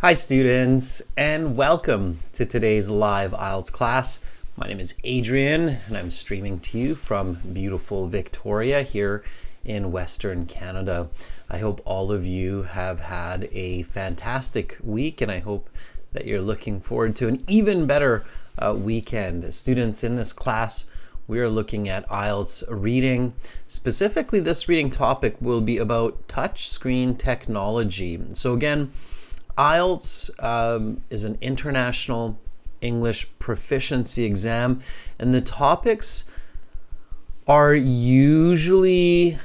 Hi students, and welcome to today's live IELTS class. My name is Adrian and I'm streaming to you from beautiful Victoria here in Western Canada. I hope all of you have had a fantastic week, and I hope that you're looking forward to an even better weekend. Students, in this class we are looking at IELTS reading. Specifically, this reading topic will be about touchscreen technology. So again, IELTS is an international English proficiency exam, and the topics are usually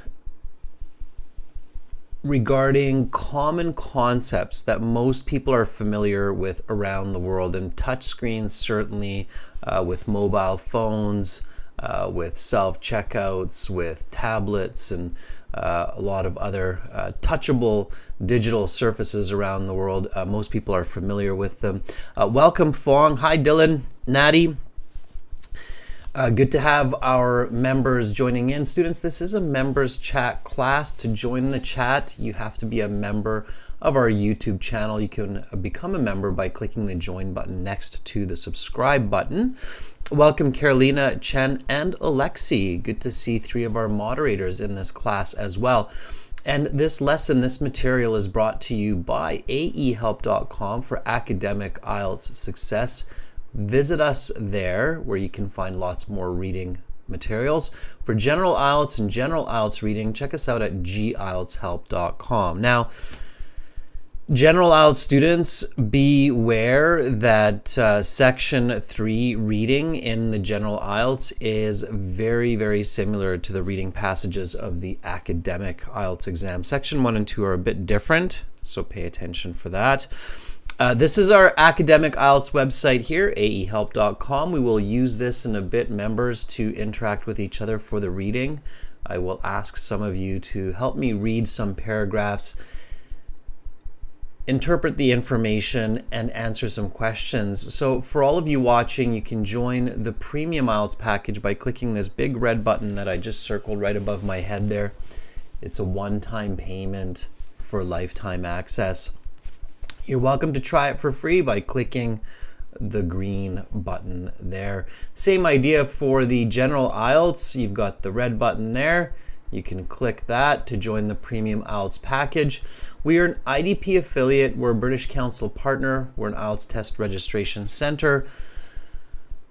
regarding common concepts that most people are familiar with around the world, and touchscreens certainly with mobile phones, with self-checkouts, with tablets, and a lot of other touchable digital surfaces around the world. Most people are familiar with them. Welcome, Fong. Hi, Dylan, Natty. Good to have our members joining in. Students, this is a members chat class. To join the chat, you have to be a member of our YouTube channel. You can become a member by clicking the join button next to the subscribe button. Welcome, Carolina, Chen, and Alexi. Good to see three of our moderators in this class as well. And this lesson, this material is brought to you by aehelp.com for academic IELTS success. Visit us there where you can find lots more reading materials. For general IELTS and general IELTS reading, check us out at gieltshelp.com. Now, general IELTS students, beware that section 3 reading in the general IELTS is very, very similar to the reading passages of the academic IELTS exam. Section 1 and 2 are a bit different, so pay attention for that. This is our academic IELTS website here, aehelp.com. We will use this in a bit, members, to interact with each other for the reading. I will ask some of you to help me read some paragraphs, interpret the information, and answer some questions. So for all of you watching, you can join the Premium IELTS package by clicking this big red button that I just circled right above my head there. It's a one-time payment for lifetime access. You're welcome to try it for free by clicking the green button there. Same idea for the general IELTS. You've got the red button there. You can click that to join the Premium IELTS package. We are an IDP affiliate. We're a British Council partner. We're an IELTS test registration center.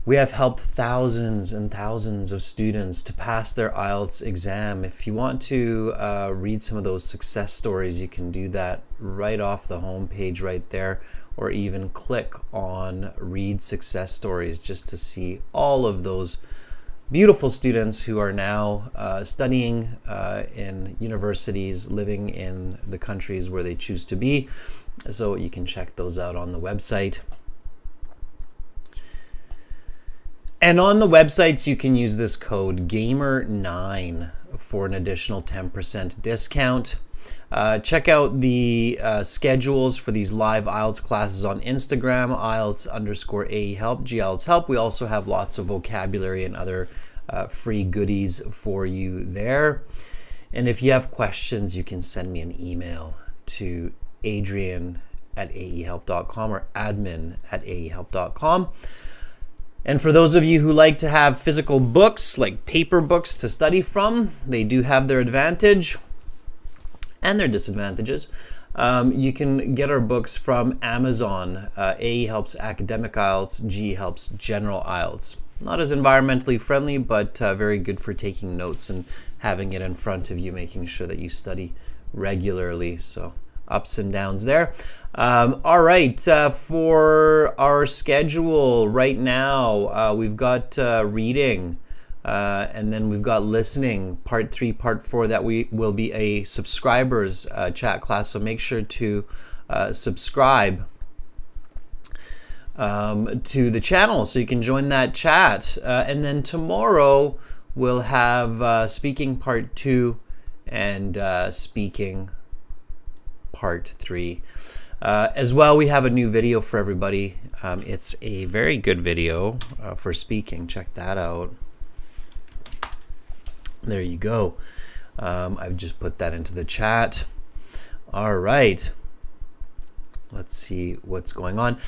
We have helped thousands and thousands of students to pass their IELTS exam. If you want to read some of those success stories, you can do that right off the home page right there, or even click on Read Success Stories just to see all of those beautiful students who are now studying in universities, living in the countries where they choose to be. So you can check those out on the website. And on the websites, you can use this code GAMER9 for an additional 10% discount. Check out the schedules for these live IELTS classes on Instagram, IELTS_AEHelp, GIELTS Help. We also have lots of vocabulary and other free goodies for you there. And if you have questions, you can send me an email to adrian@aehelp.com or admin@aehelp.com. And for those of you who like to have physical books, like paper books to study from, they do have their advantage and their disadvantages. You can get our books from Amazon. AE Helps Academic IELTS, GE Helps General IELTS. Not as environmentally friendly, but very good for taking notes and having it in front of you, making sure that you study regularly. So ups and downs there. All right, for our schedule right now, we've got reading, and then we've got listening, part 3, part 4. That will be a subscribers chat class, so make sure to subscribe to the channel so you can join that chat. And then tomorrow we'll have speaking part 2 and speaking part 3. As well, we have a new video for everybody. It's a very good video for speaking. Check that out. There you go. I've just put that into the chat. All right. Let's see what's going on.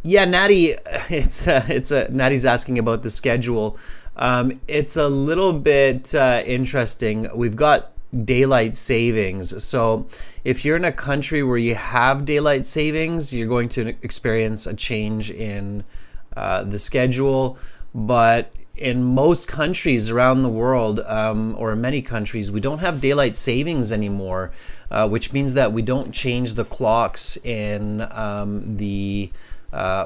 Yeah, Natty, Natty's asking about the schedule. It's a little bit interesting. We've got daylight savings. So if you're in a country where you have daylight savings, you're going to experience a change in the schedule. But in most countries around the world, or in many countries, we don't have daylight savings anymore, which means that we don't change the clocks in the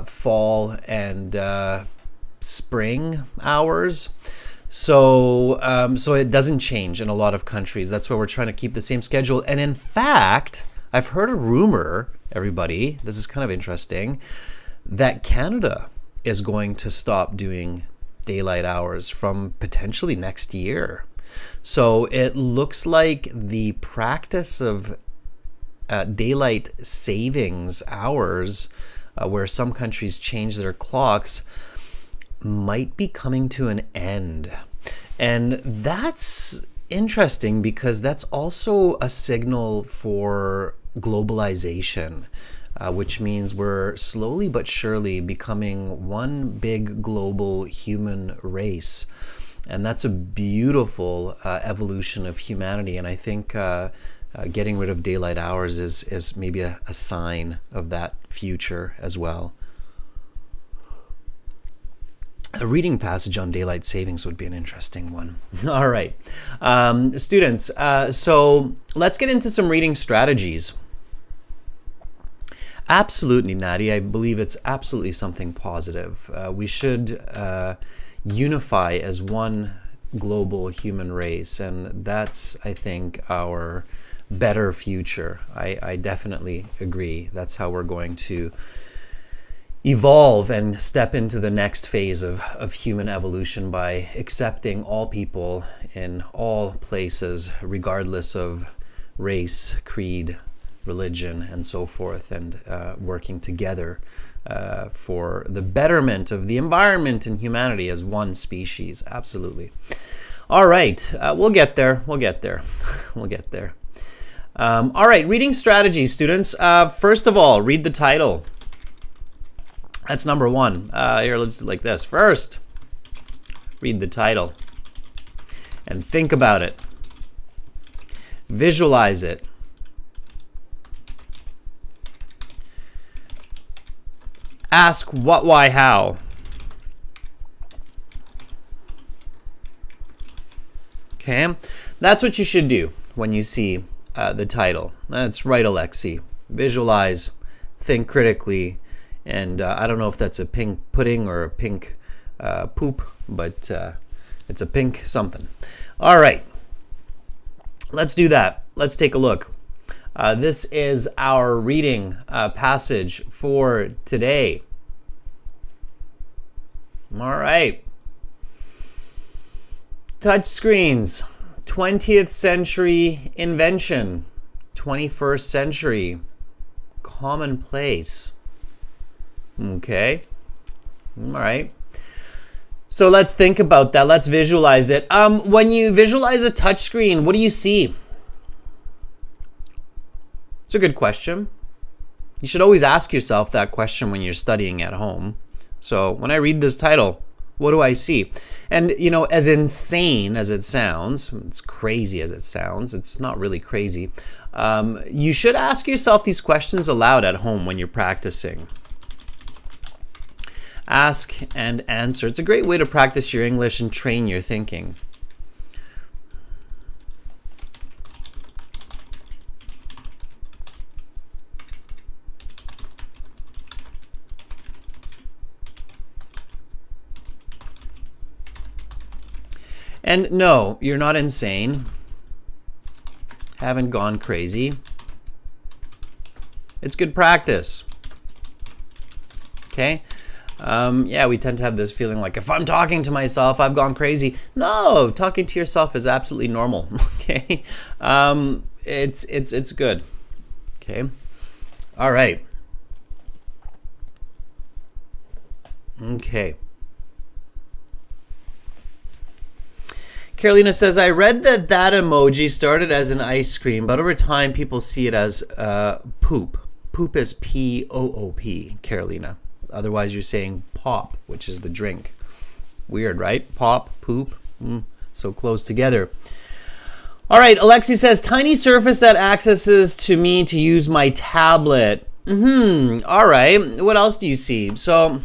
fall and spring hours. So it doesn't change in a lot of countries. That's why we're trying to keep the same schedule. And in fact, I've heard a rumor, everybody, this is kind of interesting, that Canada is going to stop doing daylight hours from potentially next year. So it looks like the practice of daylight savings hours, where some countries change their clocks, might be coming to an end. And that's interesting because that's also a signal for globalization. Which means we're slowly but surely becoming one big global human race. And that's a beautiful evolution of humanity. And I think getting rid of daylight hours is maybe a sign of that future as well. A reading passage on daylight savings would be an interesting one. All right. Students, so let's get into some reading strategies. Absolutely, Natty. I believe it's absolutely something positive. We should unify as one global human race, and that's, I think, our better future. I definitely agree. That's how we're going to evolve and step into the next phase of human evolution, by accepting all people in all places, regardless of race, creed, religion, and so forth, and working together for the betterment of the environment and humanity as one species. Absolutely. All right, we'll get there. We'll get there. We'll get there. All right, reading strategy, students. First of all, read the title. That's number one. Here, let's do it like this. First, read the title and think about it. Visualize it. Ask what, why, how. Okay, that's what you should do when you see the title. That's right, Alexi. Visualize, think critically, and I don't know if that's a pink pudding or a pink poop, but it's a pink something. All right, let's do that. Let's take a look. This is our reading passage for today. All right. Touchscreens, 20th century invention, 21st century commonplace. Okay. All right. So let's think about that. Let's visualize it. When you visualize a touchscreen, what do you see? It's a good question. You should always ask yourself that question when you're studying at home. So when I read this title, what do I see? And, you know, as insane as it sounds, it's crazy as it sounds, it's not really crazy. You should ask yourself these questions aloud at home when you're practicing. Ask and answer. It's a great way to practice your English and train your thinking. And no, you're not insane. Haven't gone crazy. It's good practice. Okay? Yeah, we tend to have this feeling like if I'm talking to myself, I've gone crazy. No, talking to yourself is absolutely normal. Okay? It's good. Okay? All right. Okay. Carolina says, I read that emoji started as an ice cream, but over time people see it as poop. Poop is P-O-O-P, Carolina. Otherwise, you're saying pop, which is the drink. Weird, right? Pop, poop, so close together. All right, Alexi says, tiny surface that accesses to me to use my tablet. All right, what else do you see? So,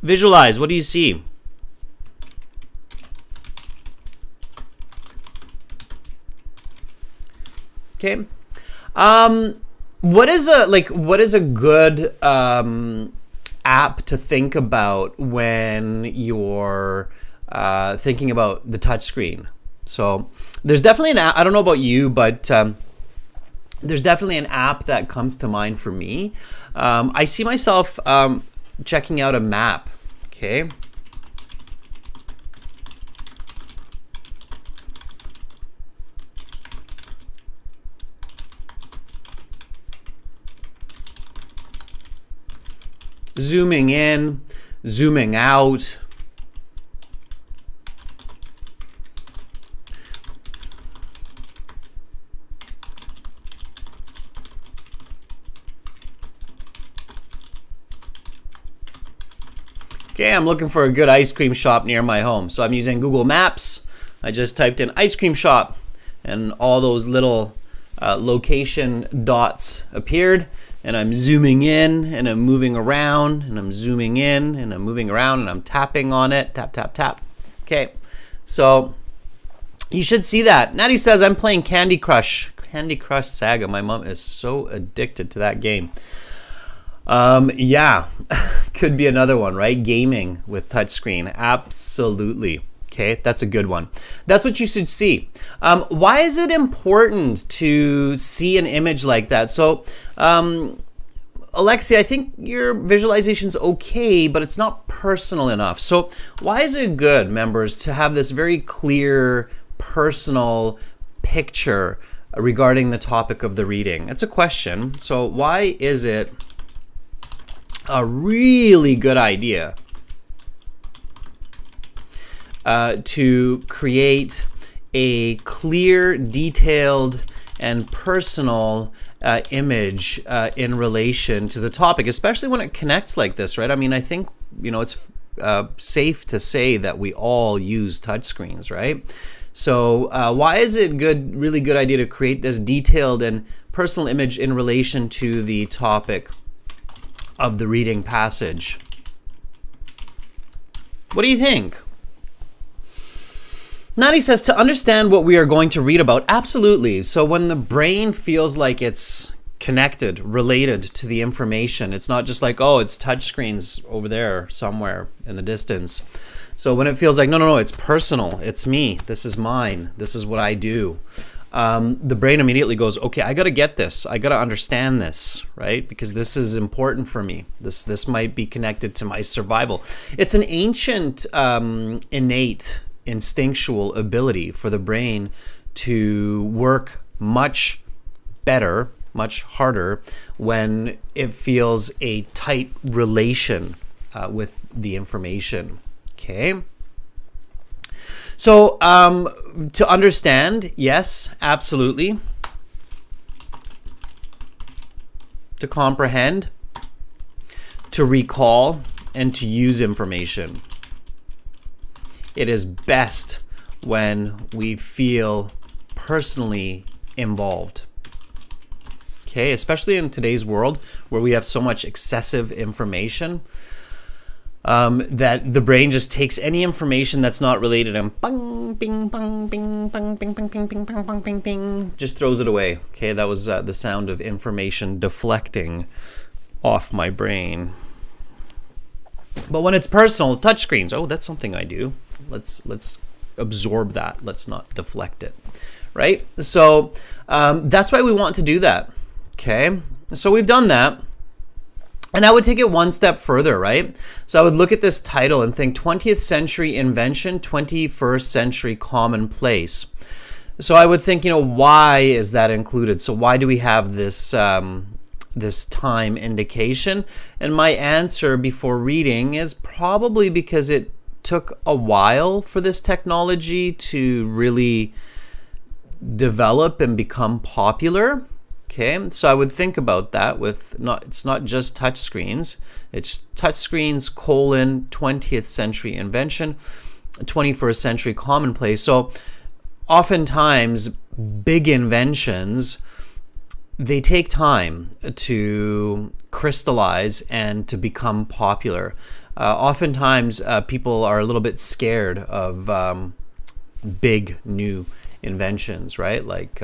visualize, what do you see? Okay. What is a good app to think about when you're thinking about the touchscreen? So there's definitely an app. I don't know about you, but there's definitely an app that comes to mind for me. I see myself checking out a map. Okay. Zooming in, zooming out. Okay, I'm looking for a good ice cream shop near my home. So I'm using Google Maps. I just typed in ice cream shop and all those little location dots appeared. And I'm zooming in and I'm moving around and I'm zooming in and I'm moving around and I'm tapping on it. Tap, tap, tap. Okay, so you should see that. Natty says, I'm playing Candy Crush. Candy Crush Saga. My mom is so addicted to that game. Yeah, could be another one, right? Gaming with touchscreen. Absolutely. Okay, that's a good one. That's what you should see. Why is it important to see an image like that? So, Alexi, I think your visualization's okay, but it's not personal enough. So why is it good, members, to have this very clear, personal picture regarding the topic of the reading? That's a question. So why is it a really good idea to create a clear, detailed, and personal image in relation to the topic, especially when it connects like this, right? I mean, I think, it's safe to say that we all use touchscreens, right? So why is it really good idea to create this detailed and personal image in relation to the topic of the reading passage? What do you think? Nani says, to understand what we are going to read about, absolutely. So when the brain feels like it's connected, related to the information, it's not just like, oh, it's touchscreens over there somewhere in the distance. So when it feels like, no, it's personal, it's me, this is mine, this is what I do, the brain immediately goes, okay, I got to get this, I got to understand this, right? Because this is important for me. This might be connected to my survival. It's an ancient, innate, instinctual ability for the brain to work much better, much harder when it feels a tight relation with the information. Okay. So to understand, yes, absolutely. To comprehend, to recall, and to use information. It is best when we feel personally involved. Okay, especially in today's world where we have so much excessive information that the brain just takes any information that's not related and bang, bing, bang, bing, bang, bing, bing, bing, bing, bang, bang, bing, bing, just throws it away. Okay, that was the sound of information deflecting off my brain. But when it's personal, touchscreens, oh, that's something I do. Let's absorb that. Let's not deflect it, right? So that's why we want to do that. Okay, so we've done that. And I would take it one step further, right? So I would look at this title and think 20th century invention, 21st century commonplace. So I would think, why is that included? So why do we have this this time indication? And my answer before reading is probably because it took a while for this technology to really develop and become popular. Okay, so I would think about that with it's not just touch screens. It's touch screens, 20th century invention, 21st century commonplace. So oftentimes big inventions, they take time to crystallize and to become popular. Oftentimes people are a little bit scared of big new inventions, right? Like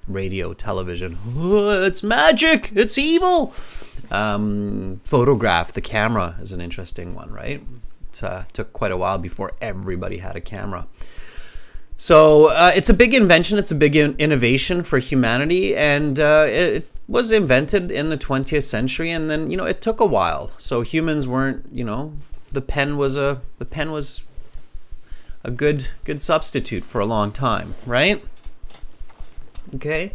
radio, television. Oh, it's magic, it's evil. Photograph, the camera is an interesting one, right? It took quite a while before everybody had a camera. So it's a big invention, it's a big innovation for humanity, and it was invented in the 20th century, and then it took a while. So humans weren't, the pen was a good substitute for a long time, right? Okay.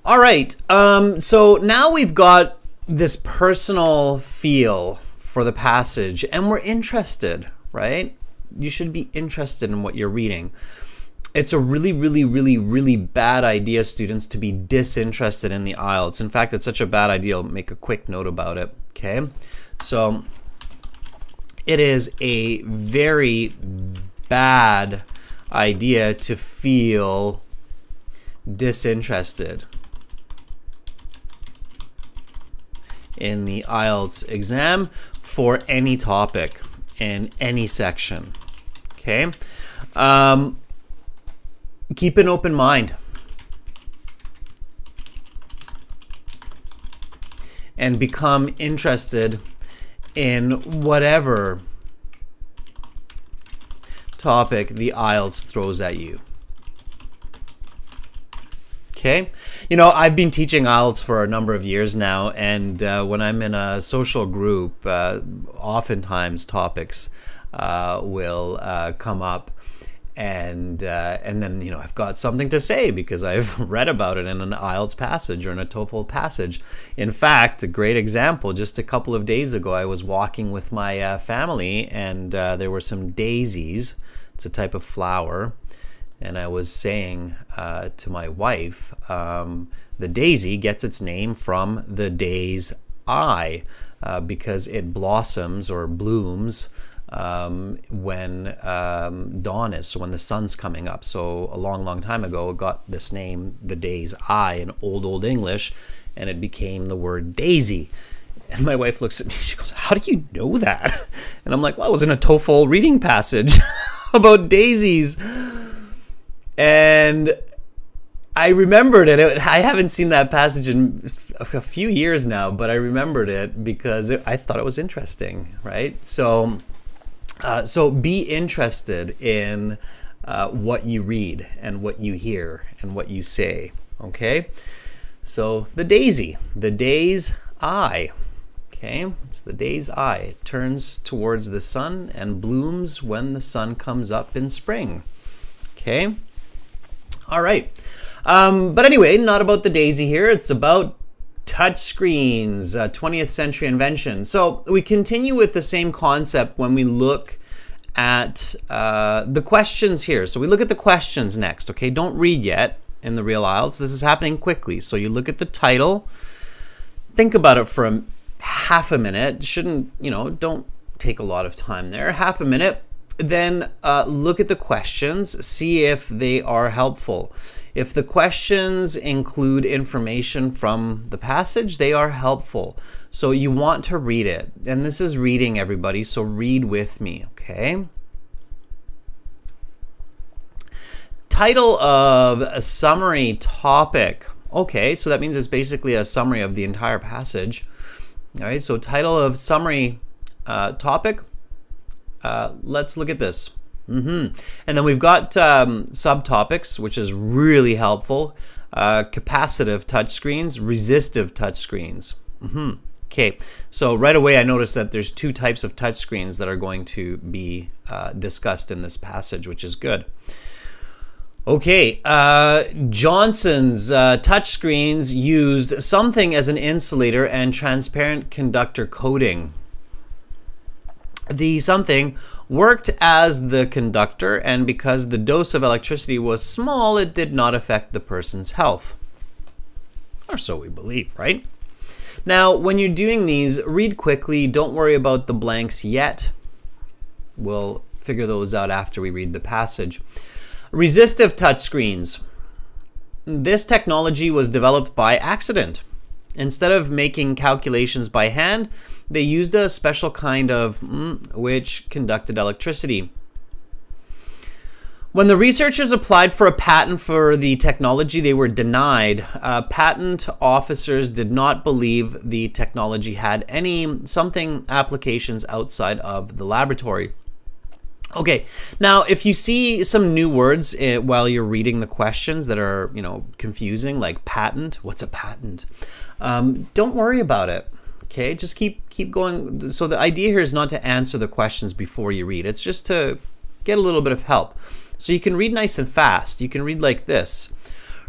All right. So now we've got this personal feel for the passage, and we're interested, right? You should be interested in what you're reading. It's a really, really, really, really bad idea, students, to be disinterested in the IELTS. In fact, it's such a bad idea, I'll make a quick note about it, okay? So it is a very bad idea to feel disinterested in the IELTS exam for any topic in any section, okay? Keep an open mind and become interested in whatever topic the IELTS throws at you. Okay, I've been teaching IELTS for a number of years now, and when I'm in a social group, oftentimes topics will come up, and then I've got something to say because I've read about it in an IELTS passage or in a TOEFL passage. In fact, a great example, just a couple of days ago, I was walking with my family, and there were some daisies. It's a type of flower. And I was saying to my wife, the daisy gets its name from the day's eye because it blossoms or blooms when dawn is, so when the sun's coming up. So a long, long time ago, it got this name, the day's eye, in Old English, and it became the word daisy. And my wife looks at me, she goes, "How do you know that?" And I'm like, "Well, it was in a TOEFL reading passage about daisies." And I remembered it. I haven't seen that passage in a few years now, but I remembered it because I thought it was interesting, right? So be interested in what you read and what you hear and what you say, okay? So the daisy, the day's eye, okay? It's the day's eye. It turns towards the sun and blooms when the sun comes up in spring, okay? All right. But anyway, not about the daisy here. It's about touch screens, 20th century invention. So we continue with the same concept when we look at the questions here. So we look at the questions next, okay? Don't read yet in the real IELTS. This is happening quickly. So you look at the title, think about it for half a minute. Shouldn't, don't take a lot of time there. Half a minute. Then look at the questions, see if they are helpful. If the questions include information from the passage, they are helpful. So you want to read it. And this is reading, everybody, so read with me, okay? Title of a summary topic. Okay, so that means it's basically a summary of the entire passage. All right, so title of summary topic. Let's look at this. And then we've got subtopics, which is really helpful. Capacitive touchscreens, resistive touchscreens. Okay, so right away I noticed that there's two types of touchscreens that are going to be discussed in this passage, which is good. Okay, Johnson's touchscreens used something as an insulator and transparent conductor coating. The something worked as the conductor, and because the dose of electricity was small, it did not affect the person's health. Or so we believe, right? Now, when you're doing these, read quickly. Don't worry about the blanks yet. We'll figure those out after we read the passage. Resistive touchscreens. This technology was developed by accident. Instead of making calculations by hand, they used a special kind of which conducted electricity. When the researchers applied for a patent for the technology, they were denied. Patent officers did not believe the technology had something applications outside of the laboratory. Okay, now if you see some new words while you're reading the questions that are, confusing, like patent, what's a patent? Don't worry about it. Okay, just keep going. So the idea here is not to answer the questions before you read. It's just to get a little bit of help. So you can read nice and fast. You can read like this.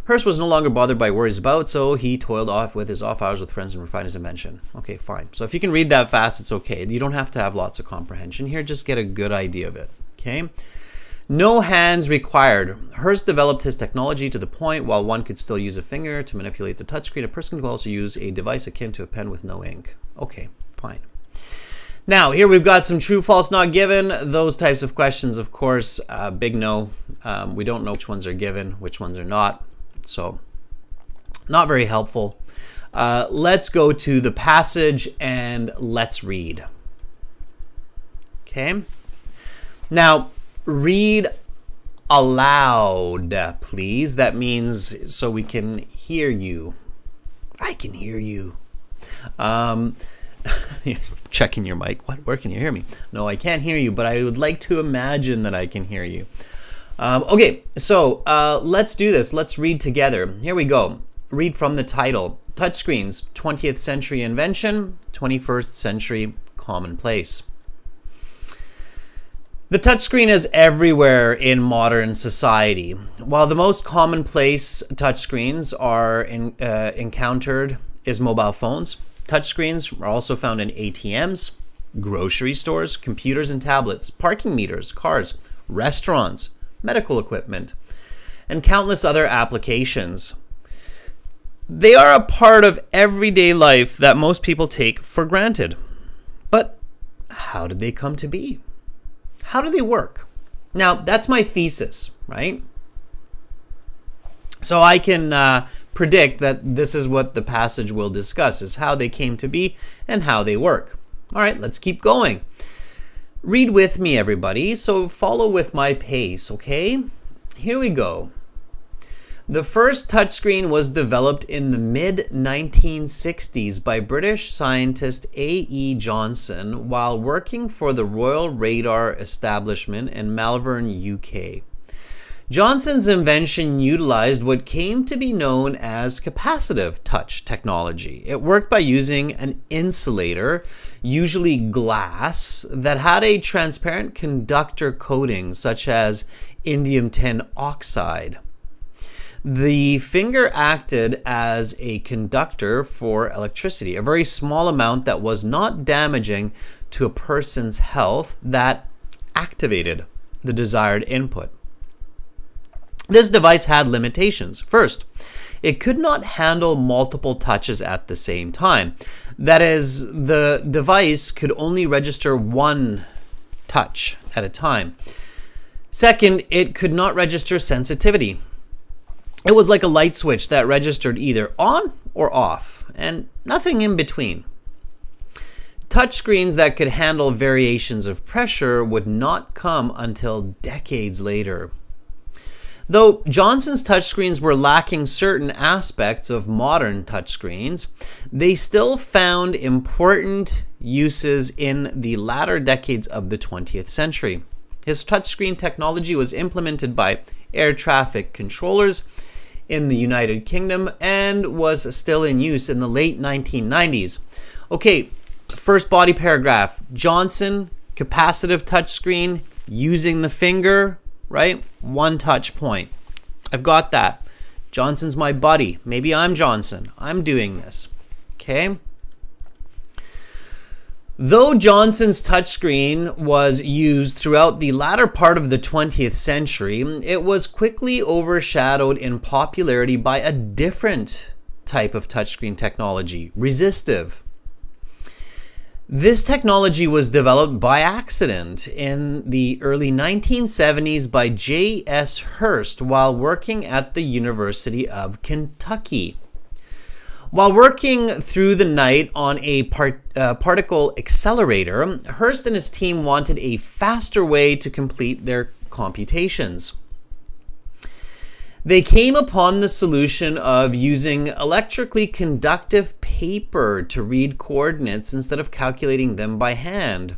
Hearst was no longer bothered by worries about, so he toiled off with his off hours with friends and refined his invention. Okay, fine. So if you can read that fast, it's okay. You don't have to have lots of comprehension here. Just get a good idea of it. Okay. No hands required. Hearst developed his technology to the point while one could still use a finger to manipulate the touchscreen, a person could also use a device akin to a pen with no ink. Okay, fine. Now, here we've got some true, false, not given. Those types of questions, of course, big no. We don't know which ones are given, which ones are not. So, not very helpful. Let's go to the passage and let's read. Okay. Now, read aloud, please. That means so we can hear you. I can hear you. Checking your mic. What? Where can you hear me? No, I can't hear you, but I would like to imagine that I can hear you. Okay, so let's do this. Let's read together. Here we go. Read from the title. Touchscreens, 20th century invention, 21st century commonplace. The touchscreen is everywhere in modern society. While the most commonplace touchscreens are encountered is mobile phones, touchscreens are also found in ATMs, grocery stores, computers and tablets, parking meters, cars, restaurants, medical equipment, and countless other applications. They are a part of everyday life that most people take for granted. But how did they come to be? How do they work? Now, that's my thesis, right? So I can predict that this is what the passage will discuss, is how they came to be and how they work. All right, let's keep going. Read with me, everybody. So follow with my pace, okay? Here we go. The first touchscreen was developed in the mid-1960s by British scientist A.E. Johnson while working for the Royal Radar Establishment in Malvern, UK. Johnson's invention utilized what came to be known as capacitive touch technology. It worked by using an insulator, usually glass, that had a transparent conductor coating such as indium tin oxide. The finger acted as a conductor for electricity, a very small amount that was not damaging to a person's health that activated the desired input. This device had limitations. First, it could not handle multiple touches at the same time. That is, the device could only register one touch at a time. Second, it could not register sensitivity. It was like a light switch that registered either on or off, and nothing in between. Touchscreens that could handle variations of pressure would not come until decades later. Though Johnson's touchscreens were lacking certain aspects of modern touchscreens, they still found important uses in the latter decades of the 20th century. His touchscreen technology was implemented by air traffic controllers in the United Kingdom and was still in use in the late 1990s. Okay, first body paragraph. Johnson, capacitive touchscreen, using the finger, right? One touch point. I've got that. Johnson's my buddy. Maybe I'm Johnson. I'm doing this. Okay? Though Johnson's touchscreen was used throughout the latter part of the 20th century, it was quickly overshadowed in popularity by a different type of touchscreen technology, resistive. This technology was developed by accident in the early 1970s by J.S. Hurst while working at the University of Kentucky. While working through the night on a particle accelerator, Hurst and his team wanted a faster way to complete their computations. They came upon the solution of using electrically conductive paper to read coordinates instead of calculating them by hand.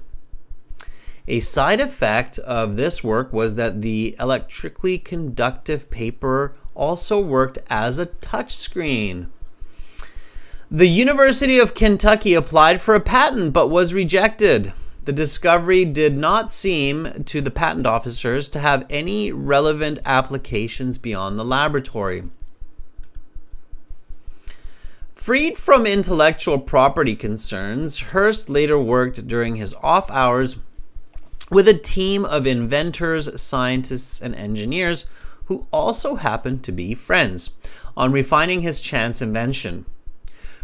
A side effect of this work was that the electrically conductive paper also worked as a touchscreen. The University of Kentucky applied for a patent but was rejected. The discovery did not seem to the patent officers to have any relevant applications beyond the laboratory. Freed from intellectual property concerns, Hurst later worked during his off hours with a team of inventors, scientists, and engineers who also happened to be friends on refining his chance invention.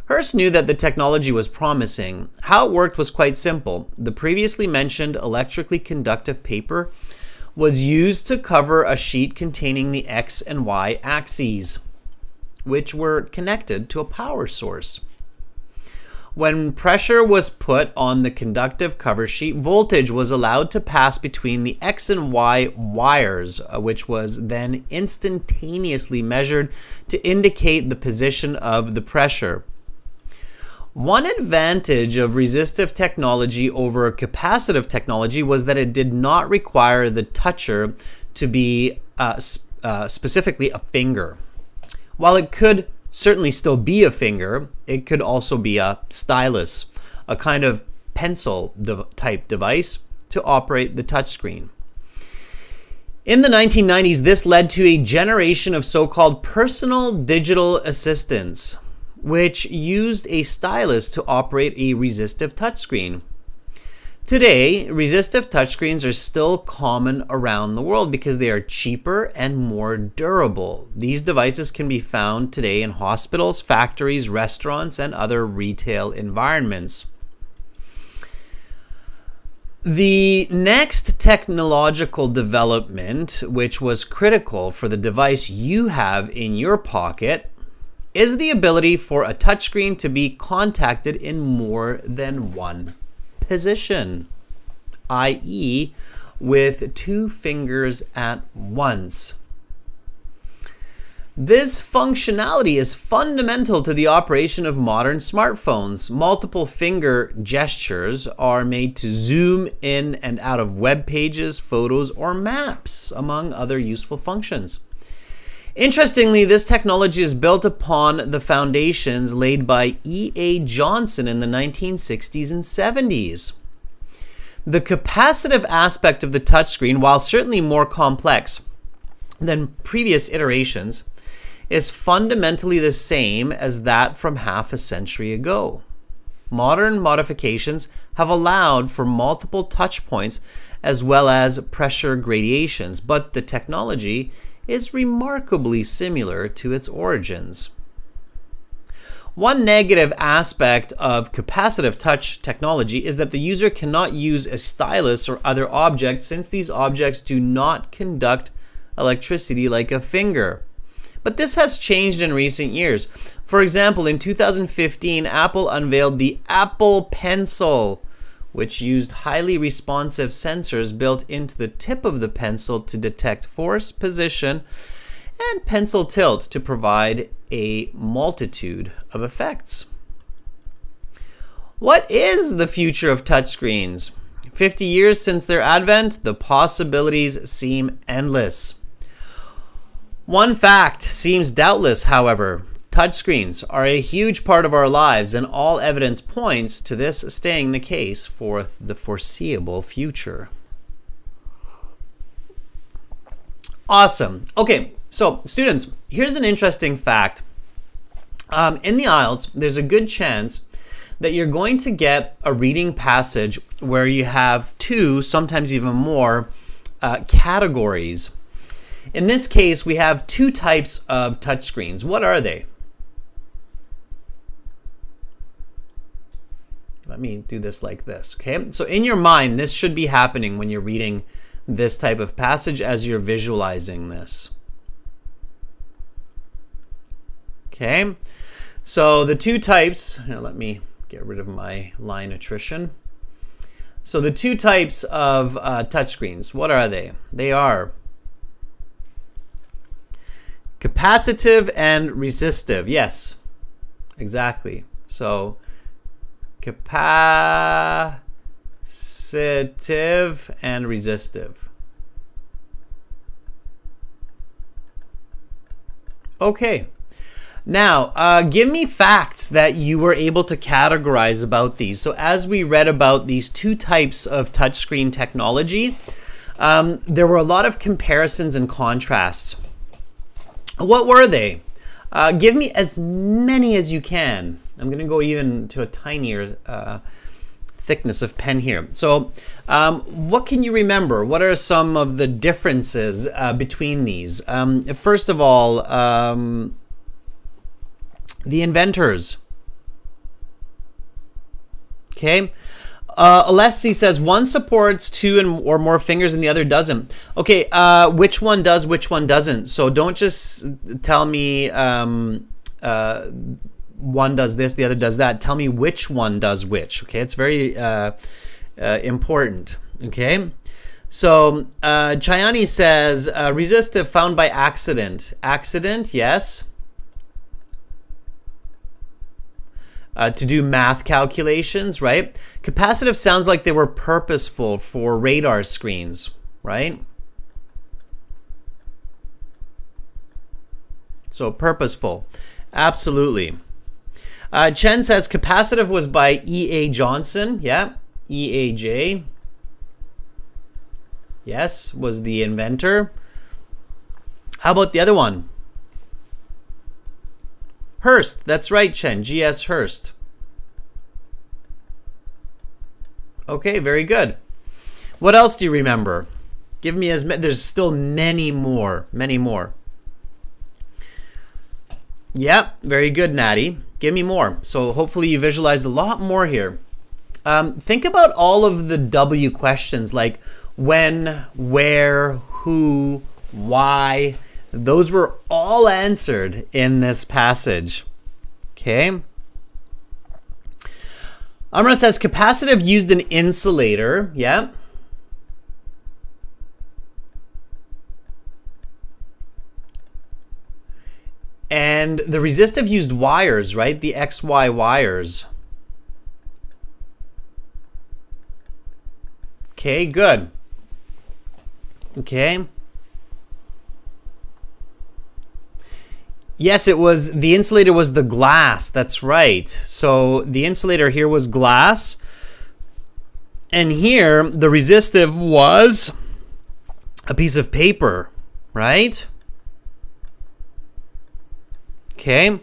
Hurst knew that the technology was promising. How it worked was quite simple. The previously mentioned electrically conductive paper was used to cover a sheet containing the X and Y axes, which were connected to a power source. When pressure was put on the conductive cover sheet, voltage was allowed to pass between the X and Y wires, which was then instantaneously measured to indicate the position of the pressure. One advantage of resistive technology over capacitive technology was that it did not require the toucher to be specifically a finger. While it could certainly still be a finger, it could also be a stylus, a kind of pencil type device to operate the touchscreen. In the 1990s, this led to a generation of so-called personal digital assistants, which used a stylus to operate a resistive touchscreen. Today, resistive touchscreens are still common around the world because they are cheaper and more durable. These devices can be found today in hospitals, factories, restaurants, and other retail environments. The next technological development, which was critical for the device you have in your pocket, is the ability for a touchscreen to be contacted in more than one position, i.e., with two fingers at once. This functionality is fundamental to the operation of modern smartphones. Multiple finger gestures are made to zoom in and out of web pages, photos, or maps, among other useful functions. Interestingly, this technology is built upon the foundations laid by E.A. Johnson in the 1960s and 70s. The capacitive aspect of the touchscreen, while certainly more complex than previous iterations, is fundamentally the same as that from half a century ago. Modern modifications have allowed for multiple touch points as well as pressure gradations, but the technology is remarkably similar to its origins. One negative aspect of capacitive touch technology is that the user cannot use a stylus or other object since these objects do not conduct electricity like a finger. But this has changed in recent years. For example, in 2015, Apple unveiled the Apple Pencil, which used highly responsive sensors built into the tip of the pencil to detect force, position, and pencil tilt to provide a multitude of effects. What is the future of touchscreens? 50 years since their advent, the possibilities seem endless. One fact seems doubtless, however. Touchscreens are a huge part of our lives, and all evidence points to this staying the case for the foreseeable future. Awesome. Okay, so students, here's an interesting fact. In the IELTS, there's a good chance that you're going to get a reading passage where you have two, sometimes even more, categories. In this case, we have two types of touchscreens. What are they? Let me do this like this, okay? So in your mind, this should be happening when you're reading this type of passage as you're visualizing this. Okay, so the two types, here, let me get rid of my line attrition. So the two types of touchscreens, what are they? They are capacitive and resistive. Yes, exactly. So capacitive and resistive. Okay. Now, give me facts that you were able to categorize about these. So as we read about these two types of touchscreen technology, there were a lot of comparisons and contrasts. What were they? Give me as many as you can. I'm going to go even to a tinier thickness of pen here. So what can you remember? What are some of the differences between these? First of all, the inventors. Okay. Alessi says one supports two or more fingers and the other doesn't. Okay, which one does, which one doesn't? So don't just tell me one does this, the other does that. Tell me which one does which. Okay, it's very important. Okay. So Chayani says resistive found by accident. Accident, yes. To do math calculations, right? Capacitive sounds like they were purposeful for radar screens, right? So purposeful, absolutely. Chen says capacitive was by E.A. Johnson, yeah, E.A.J. Yes, was the inventor. How about the other one? Hurst, that's right, Chen, G.S. Hurst. Okay, very good. What else do you remember? Give me as many, there's still many more, many more. Yep, very good, Natty. Give me more. So hopefully you visualized a lot more here. Think about all of the W questions like when, where, who, why. Those were all answered in this passage. Okay. Amra says capacitive used an insulator. Yeah. And the resistive used wires, right? The XY wires. Okay, good. Okay. Yes, it was, the insulator was the glass. That's right. So the insulator here was glass. And here, the resistive was a piece of paper, right? Okay.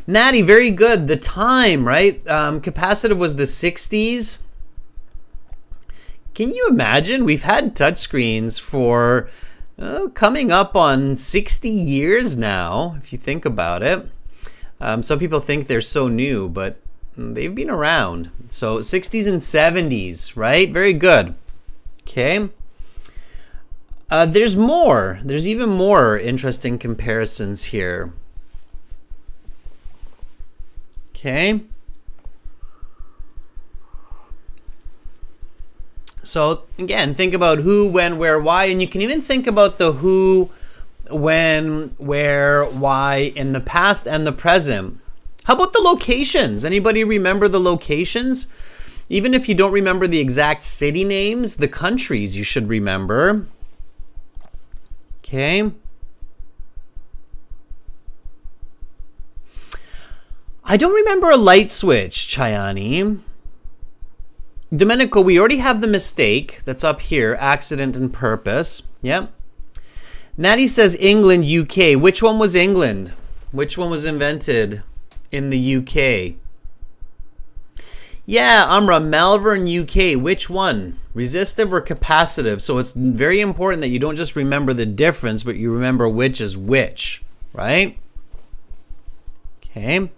Natty, very good. The time, right? Capacitive was the 60s. Can you imagine? We've had touchscreens for coming up on 60 years now, if you think about it. Some people think they're so new, but they've been around. So 60s and 70s, right? Very good. Okay. There's more. There's even more interesting comparisons here. Okay. So again, think about who, when, where, why, and you can even think about the who, when, where, why in the past and the present. How about the locations? Anybody remember the locations? Even if you don't remember the exact city names, the countries you should remember. Okay. I don't remember a light switch, Chayani. Domenico, we already have the mistake. That's up here, accident and purpose. Yep. Natty says England, UK. Which one was England? Which one was invented in the UK? Yeah, Amra, Malvern, UK. Which one? Resistive or capacitive? So it's very important that you don't just remember the difference, but you remember which is which, right? Okay.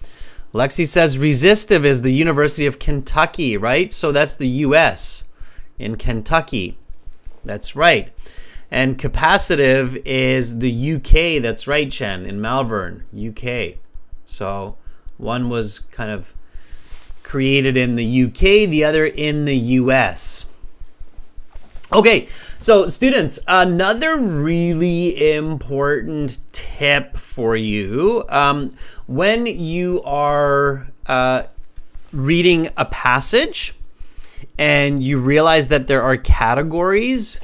Lexi says resistive is the University of Kentucky, right? So that's the U.S. in Kentucky. That's right. And capacitive is the UK. That's right, Chen, in Malvern, UK. So one was kind of created in the UK, the other in the US. Okay, so students, another really important tip for you when you are reading a passage and you realize that there are categories,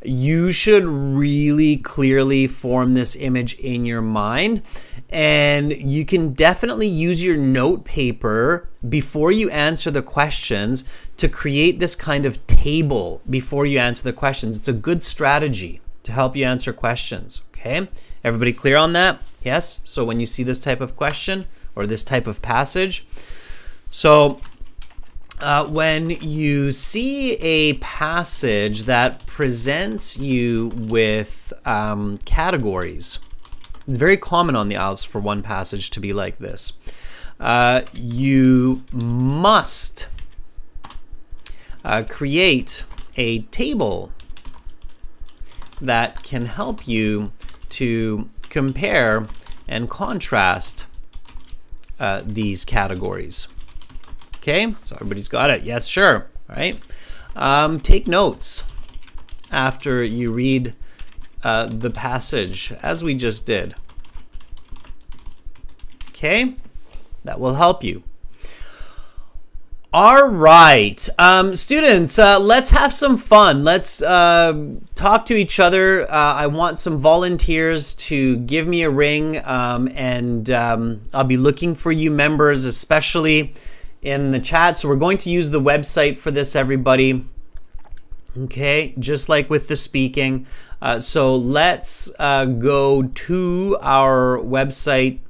you should really clearly form this image in your mind. And you can definitely use your note paper before you answer the questions to create this kind of table before you answer the questions. It's a good strategy to help you answer questions, okay? Everybody clear on that? Yes? So when you see this type of question or this type of passage, so when you see a passage that presents you with categories, it's very common on the IELTS for one passage to be like this. You must create a table that can help you to compare and contrast these categories. Okay, so everybody's got it. Yes, sure. All right. Take notes after you read the passage, as we just did. Okay, that will help you. All right, students, let's have some fun. Let's talk to each other. I want some volunteers to give me a ring, and I'll be looking for you members, especially in the chat. So we're going to use the website for this, everybody. Okay, just like with the speaking. So let's go to our website.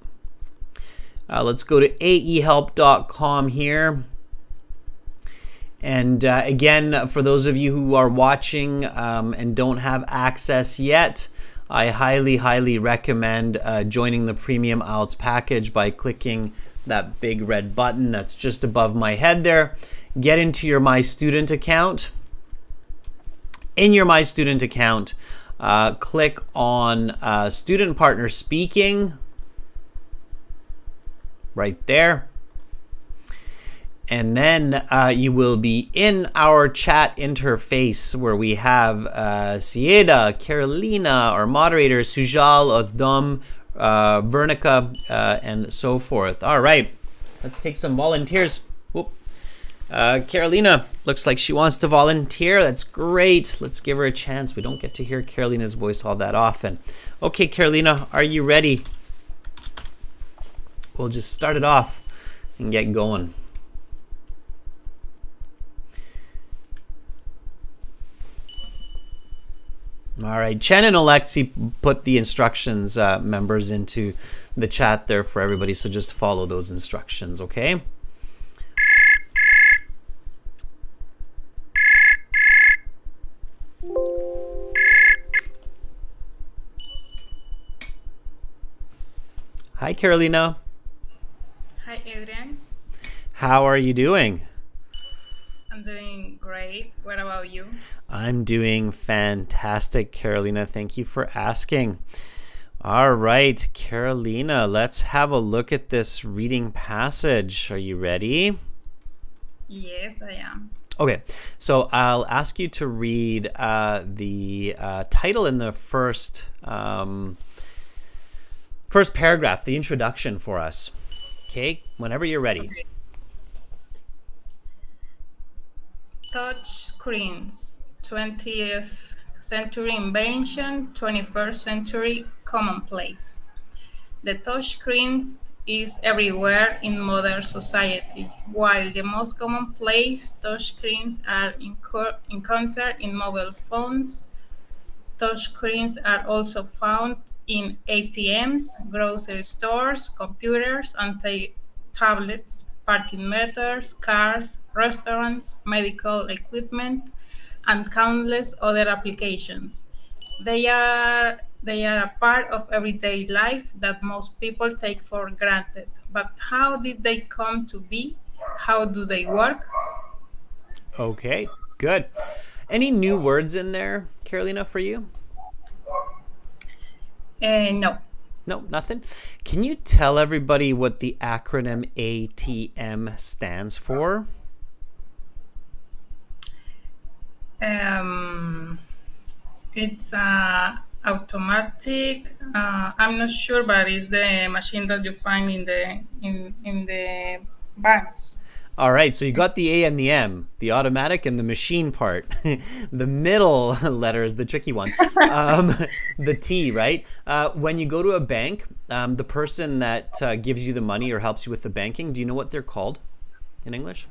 Let's go to aehelp.com here. And again, for those of you who are watching and don't have access yet, I highly, highly recommend joining the Premium IELTS package by clicking that big red button that's just above my head there. Get into your My Student account. In your My Student account, click on Student Partner Speaking right there. And then you will be in our chat interface where we have Sieda, Carolina, our moderator, Sujal, Odom, Vernica, and so forth. All right, let's take some volunteers. Whoop. Carolina looks like she wants to volunteer. That's great. Let's give her a chance. We don't get to hear Carolina's voice all that often. Okay, Carolina, are you ready? We'll just start it off and get going. All right, Chen and Alexi put the instructions, members, into the chat there for everybody, so just follow those instructions, okay? Hi, Carolina. Hi, Adrian. How are you doing? I'm doing great. What about you? I'm doing fantastic, Carolina. Thank you for asking. All right, Carolina, let's have a look at this reading passage. Are you ready? Yes, I am. Okay, so I'll ask you to read the title in the first paragraph, the introduction for us. Okay, whenever you're ready. Okay. Touch screens, 20th century invention, 21st century commonplace. The touch screens is everywhere in modern society. While the most commonplace touch screens are encountered in mobile phones, touchscreens are also found in ATMs, grocery stores, computers, and tablets, parking meters, cars, restaurants, medical equipment, and countless other applications. They are They are a part of everyday life that most people take for granted. But how did they come to be? How do they work? Okay, good. Any new words in there, Carolina, for you? No. No, nothing. Can you tell everybody what the acronym ATM stands for? Um, it's automatic. I'm not sure, but it's the machine that you find in the banks. All right, so you got the A and the M, the automatic and the machine part. The middle letter is the tricky one. The T, right? When you go to a bank, the person that gives you the money or helps you with the banking, do you know what they're called in English?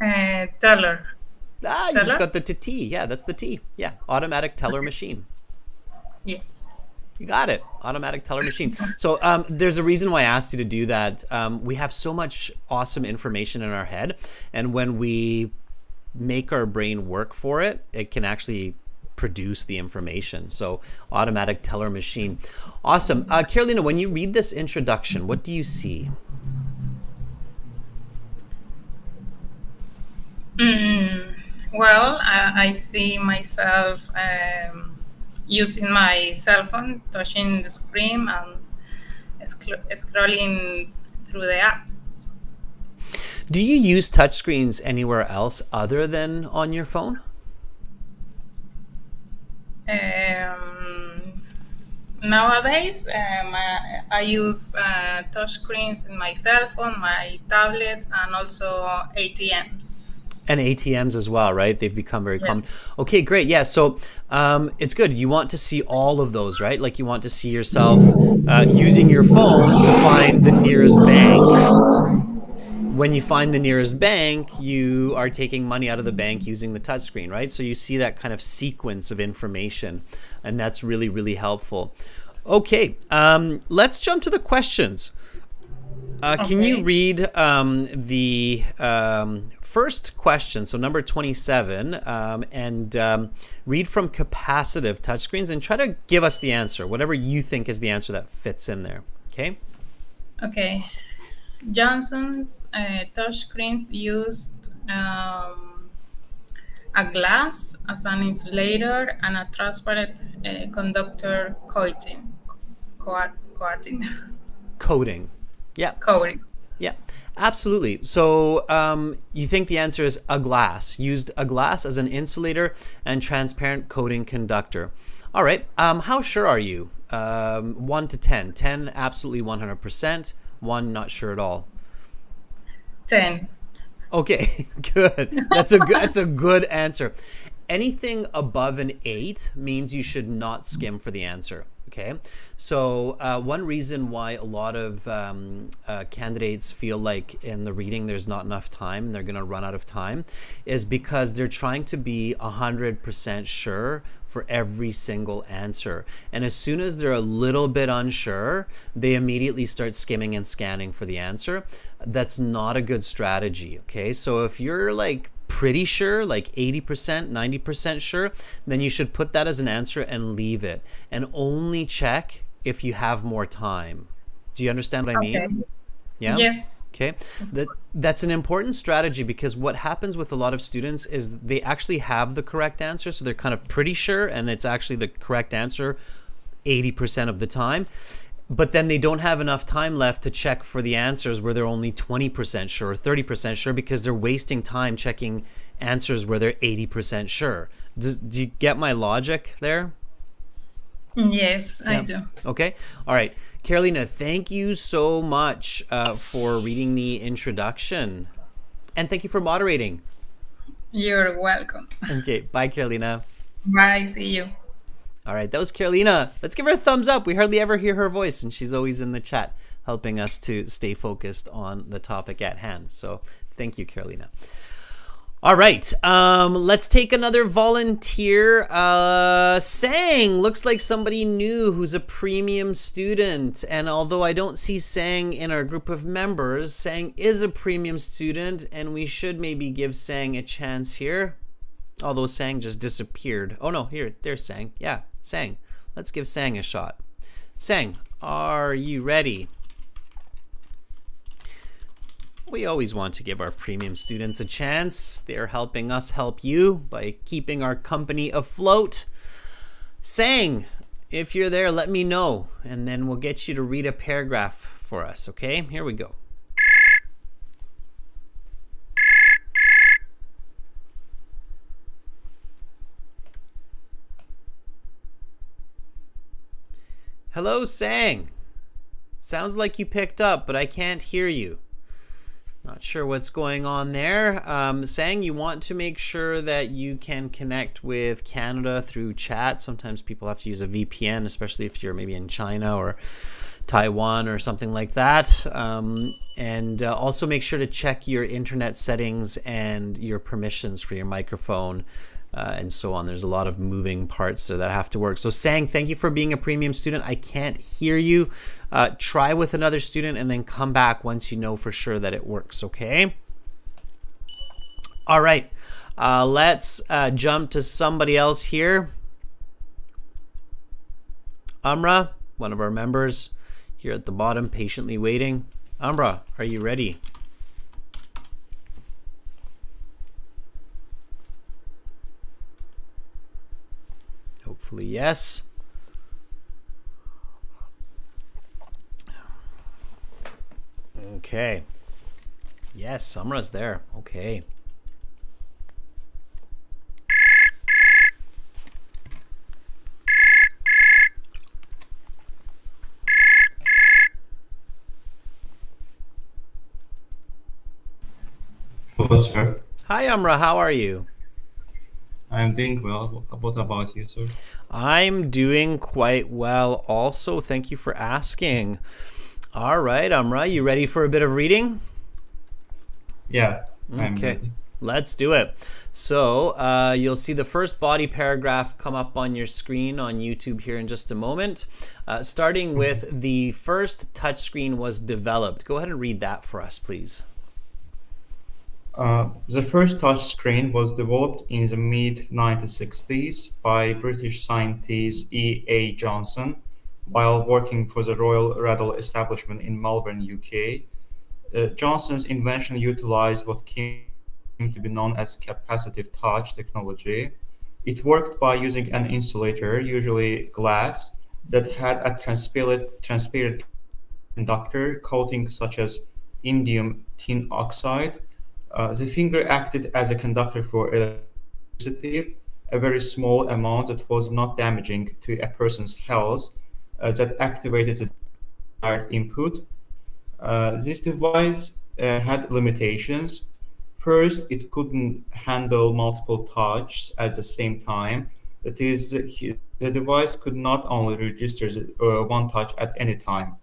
Teller. Ah, you just Teller? got the T. Yeah, that's the T. Yeah, automatic teller machine. Yes. You got it. Automatic teller machine. So there's a reason why I asked you to do that. We have so much awesome information in our head. And when we make our brain work for it, it can actually produce the information. So automatic teller machine. Awesome. Carolina, when you read this introduction, what do you see? Well, I see myself using my cell phone, touching the screen, and scrolling through the apps. Do you use touchscreens anywhere else other than on your phone? Nowadays, I use touch screens in my cell phone, my tablet, and also ATMs. And ATMs as well, right? They've become very common. Yes. Okay, great. Yeah, so it's good. You want to see all of those, right? Like you want to see yourself using your phone to find the nearest bank. When you find the nearest bank, you are taking money out of the bank using the touchscreen, right? So you see that kind of sequence of information, and that's really, really helpful. Okay, let's jump to the questions. Can you read the first question, so number 27, and read from capacitive touchscreens and try to give us the answer, whatever you think is the answer that fits in there, okay? Okay. Johnson's touchscreens used a glass as an insulator and a transparent conductor coating. Coding. Yeah. Coating. Yeah, absolutely. So you think the answer is a glass. Used a glass as an insulator and transparent coating conductor. All right. How sure are you? 1 to 10. 10, absolutely 100%. 1, not sure at all. 10. Okay, good. That's a good answer. Anything above an 8 means you should not skim for the answer. Okay, so one reason why a lot of candidates feel like in the reading there's not enough time and they're going to run out of time is because they're trying to be 100% sure for every single answer. And as soon as they're a little bit unsure, they immediately start skimming and scanning for the answer. That's not a good strategy. Okay, so if you're like pretty sure, like 80%, 90% sure, then you should put that as an answer and leave it and only check if you have more time. Do you understand what I mean? Okay. Yeah? Yes. Okay. That's an important strategy because what happens with a lot of students is they actually have the correct answer. So they're kind of pretty sure and it's actually the correct answer 80% of the time. But then they don't have enough time left to check for the answers where they're only 20% sure or 30% sure because they're wasting time checking answers where they're 80% sure. Do you get my logic there? Yes, I do. Okay. All right. Carolina, thank you so much for reading the introduction. And thank you for moderating. You're welcome. Okay. Bye, Carolina. Bye. See you. All right, that was Carolina. Let's give her a thumbs up. We hardly ever hear her voice, and she's always in the chat helping us to stay focused on the topic at hand. So thank you, Carolina. All right, let's take another volunteer. Sang, looks like somebody new who's a premium student. And although I don't see Sang in our group of members, Sang is a premium student, and we should maybe give Sang a chance here. Although Sang just disappeared. Oh no, here, there's Sang. Yeah, Sang. Let's give Sang a shot. Sang, are you ready? We always want to give our premium students a chance. They're helping us help you by keeping our company afloat. Sang, if you're there, let me know, and then we'll get you to read a paragraph for us, okay? Here we go. Hello, Sang. Sounds like you picked up, but I can't hear you. Not sure what's going on there. Sang, you want to make sure that you can connect with Canada through chat. Sometimes people have to use a VPN, especially if you're maybe in China or Taiwan or something like that. And also make sure to check your internet settings and your permissions for your microphone and so on. There's a lot of moving parts that have to work. So Sang, thank you for being a premium student. I can't hear you. Try with another student and then come back once you know for sure that it works, okay? All right, let's jump to somebody else here. Amra, one of our members here at the bottom, patiently waiting. Amra, are you ready? Hopefully, yes. Okay. Yes, Samra's there. Okay. Hello, sir. Hi, Amra. How are you? I'm doing well. What about you, sir? I'm doing quite well also. Thank you for asking. All right, Amra, you ready for a bit of reading? Yeah, I'm Okay, ready. let's do it. So you'll see the first body paragraph come up on your screen on YouTube here in just a moment. Starting with the first touchscreen was developed. Go ahead and read that for us, please. The first touchscreen was developed in the mid-1960s by British scientist E.A. Johnson while working for the Royal Radar establishment in Melbourne, UK. Johnson's invention utilized what came to be known as capacitive touch technology. It worked by using an insulator, usually glass, that had a transparent conductor coating such as indium tin oxide. The finger acted as a conductor for electricity, a very small amount that was not damaging to a person's health, that activated the desired input. This device had limitations. First, it couldn't handle multiple touches at the same time. That is, the device could not only register one touch at any time.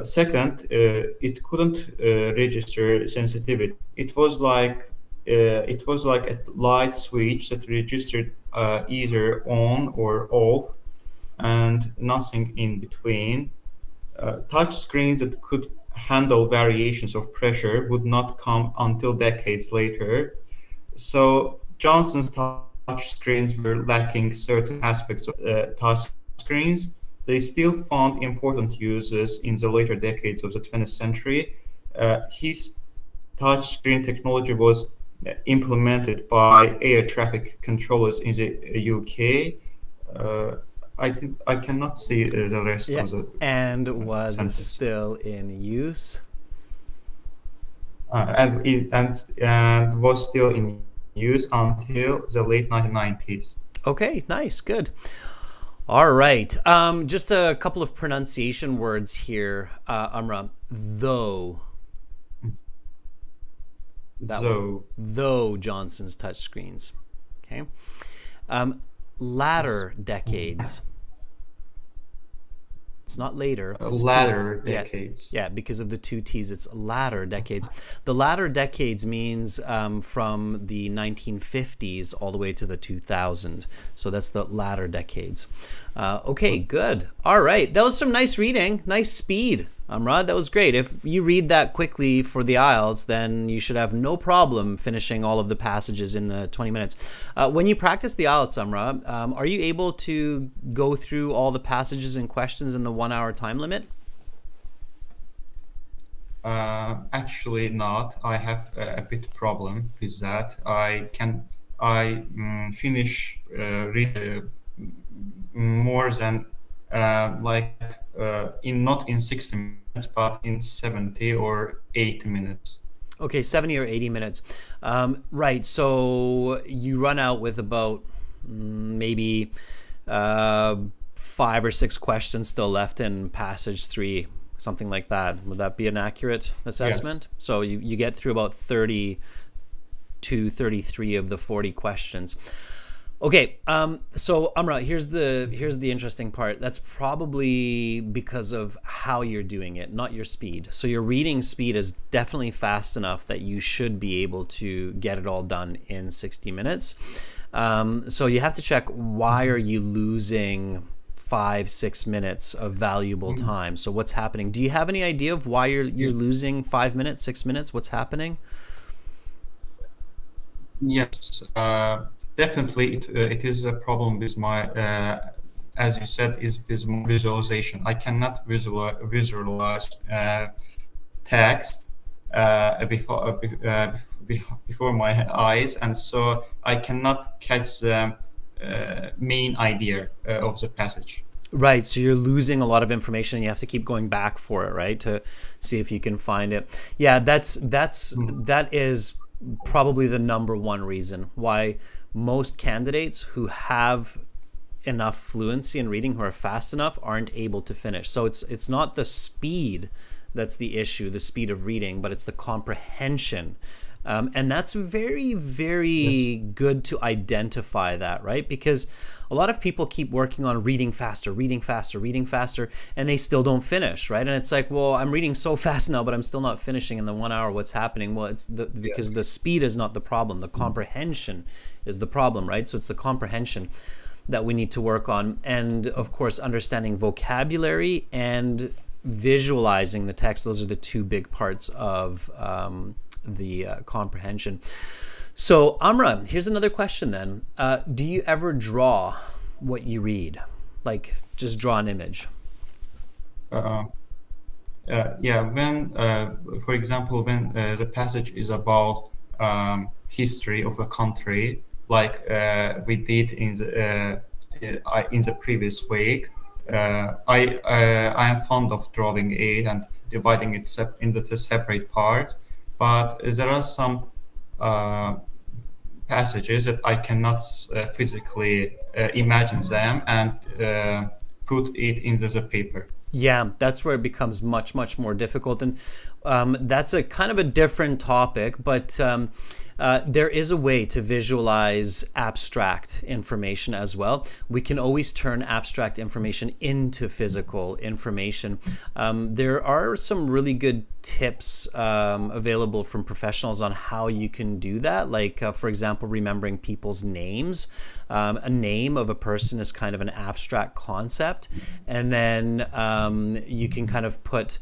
Second, it couldn't register sensitivity. It was like a light switch that registered either on or off, and nothing in between. Touch screens that could handle variations of pressure would not come until decades later. So Johnson's touch screens were lacking certain aspects of touch screens. They still found important uses in the later decades of the 20th century. His touch screen technology was implemented by air traffic controllers in the UK. I cannot see the rest Yeah, of the and was sentence. still in use. And was still in use until the late 1990s. Okay, nice, good. All right, just a couple of pronunciation words here, Amra. Though. That one. Though Johnson's touchscreens. Okay. Latter decades. It's not later. It's Latter decades. Yeah, because of the two T's, it's latter decades. The latter decades means from the 1950s all the way to the 2000s. So that's the latter decades. Okay, good. All right. That was some nice reading. Nice speed. Amrad, that was great. If you read that quickly for the IELTS, then you should have no problem finishing all of the passages in the 20 minutes. When you practice the IELTS, Amrad, are you able to go through all the passages and questions in the 1 hour time limit? Actually not. I have a bit problem with that. Finish read more than in not in 60 minutes, but in 70 or 80 minutes. Okay, 70 or 80 minutes. Right, so you run out with about maybe 5 or 6 questions still left in passage 3, something like that. Would that be an accurate assessment? Yes. So you get through about 30 to 33 of the 40 questions. Okay, so Amra, here's the interesting part. That's probably because of how you're doing it, not your speed. So your reading speed is definitely fast enough that you should be able to get it all done in 60 minutes. So you have to check, why are you losing 5-6 minutes of valuable time? So what's happening? Do you have any idea of why you're losing 5 minutes, 6 minutes? What's happening? Yes, definitely it is a problem with my, as you said, is my visualization. I cannot visualize text before my eyes, and so I cannot catch the main idea of the passage. Right, so you're losing a lot of information and you have to keep going back for it, right, to see if you can find it. Yeah, that is probably the number one reason why most candidates who have enough fluency in reading, who are fast enough, aren't able to finish. So it's not the speed that's the issue, the speed of reading, but it's the comprehension. And that's very, very good to identify that, right? Because a lot of people keep working on reading faster, and they still don't finish, right? And it's like, well, I'm reading so fast now, but I'm still not finishing in the 1 hour. What's happening? Well, it's because the speed is not the problem. The comprehension is the problem, right? So it's the comprehension that we need to work on. And of course, understanding vocabulary and visualizing the text. Those are the two big parts of the comprehension. So Amra, here's another question then. Do you ever draw what you read? Like just draw an image? Yeah, when, for example, when the passage is about history of a country, like we did in the previous week, I am fond of drawing it and dividing it into separate parts. But there are some passages that I cannot physically imagine them and put it into the paper. Yeah, that's where it becomes much, much more difficult. And that's a kind of a different topic, but there is a way to visualize abstract information as well. We can always turn abstract information into physical information. There are some really good tips available from professionals on how you can do that. Like, for example, remembering people's names. A name of a person is kind of an abstract concept. And then you can kind of put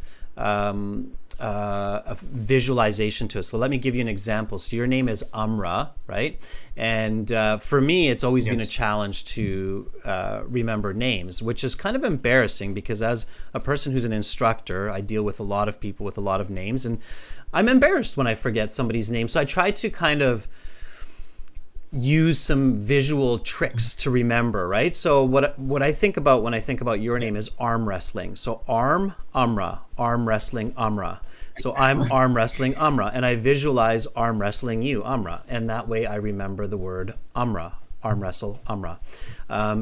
a visualization to it. So let me give you an example. So your name is Amra, right? And for me, it's always been a challenge to remember names, which is kind of embarrassing because as a person who's an instructor, I deal with a lot of people with a lot of names, and I'm embarrassed when I forget somebody's name. So I try to kind of use some visual tricks to remember, right? So what I think about when I think about your name is arm wrestling. So Amra, arm wrestling Amra. So I'm arm wrestling Amra, and I visualize arm wrestling you, Amra, and that way I remember the word Amra, arm wrestle Amra.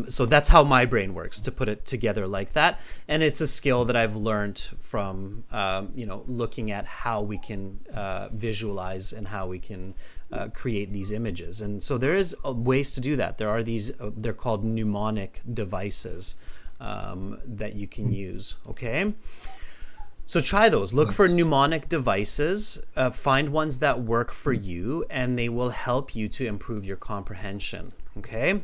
So that's how my brain works, to put it together like that. And it's a skill that I've learned from looking at how we can visualize and how we can create these images. And so there is ways to do that. There are these, they're called mnemonic devices that you can use, okay? So try those. Look for mnemonic devices, find ones that work for you, and they will help you to improve your comprehension, okay?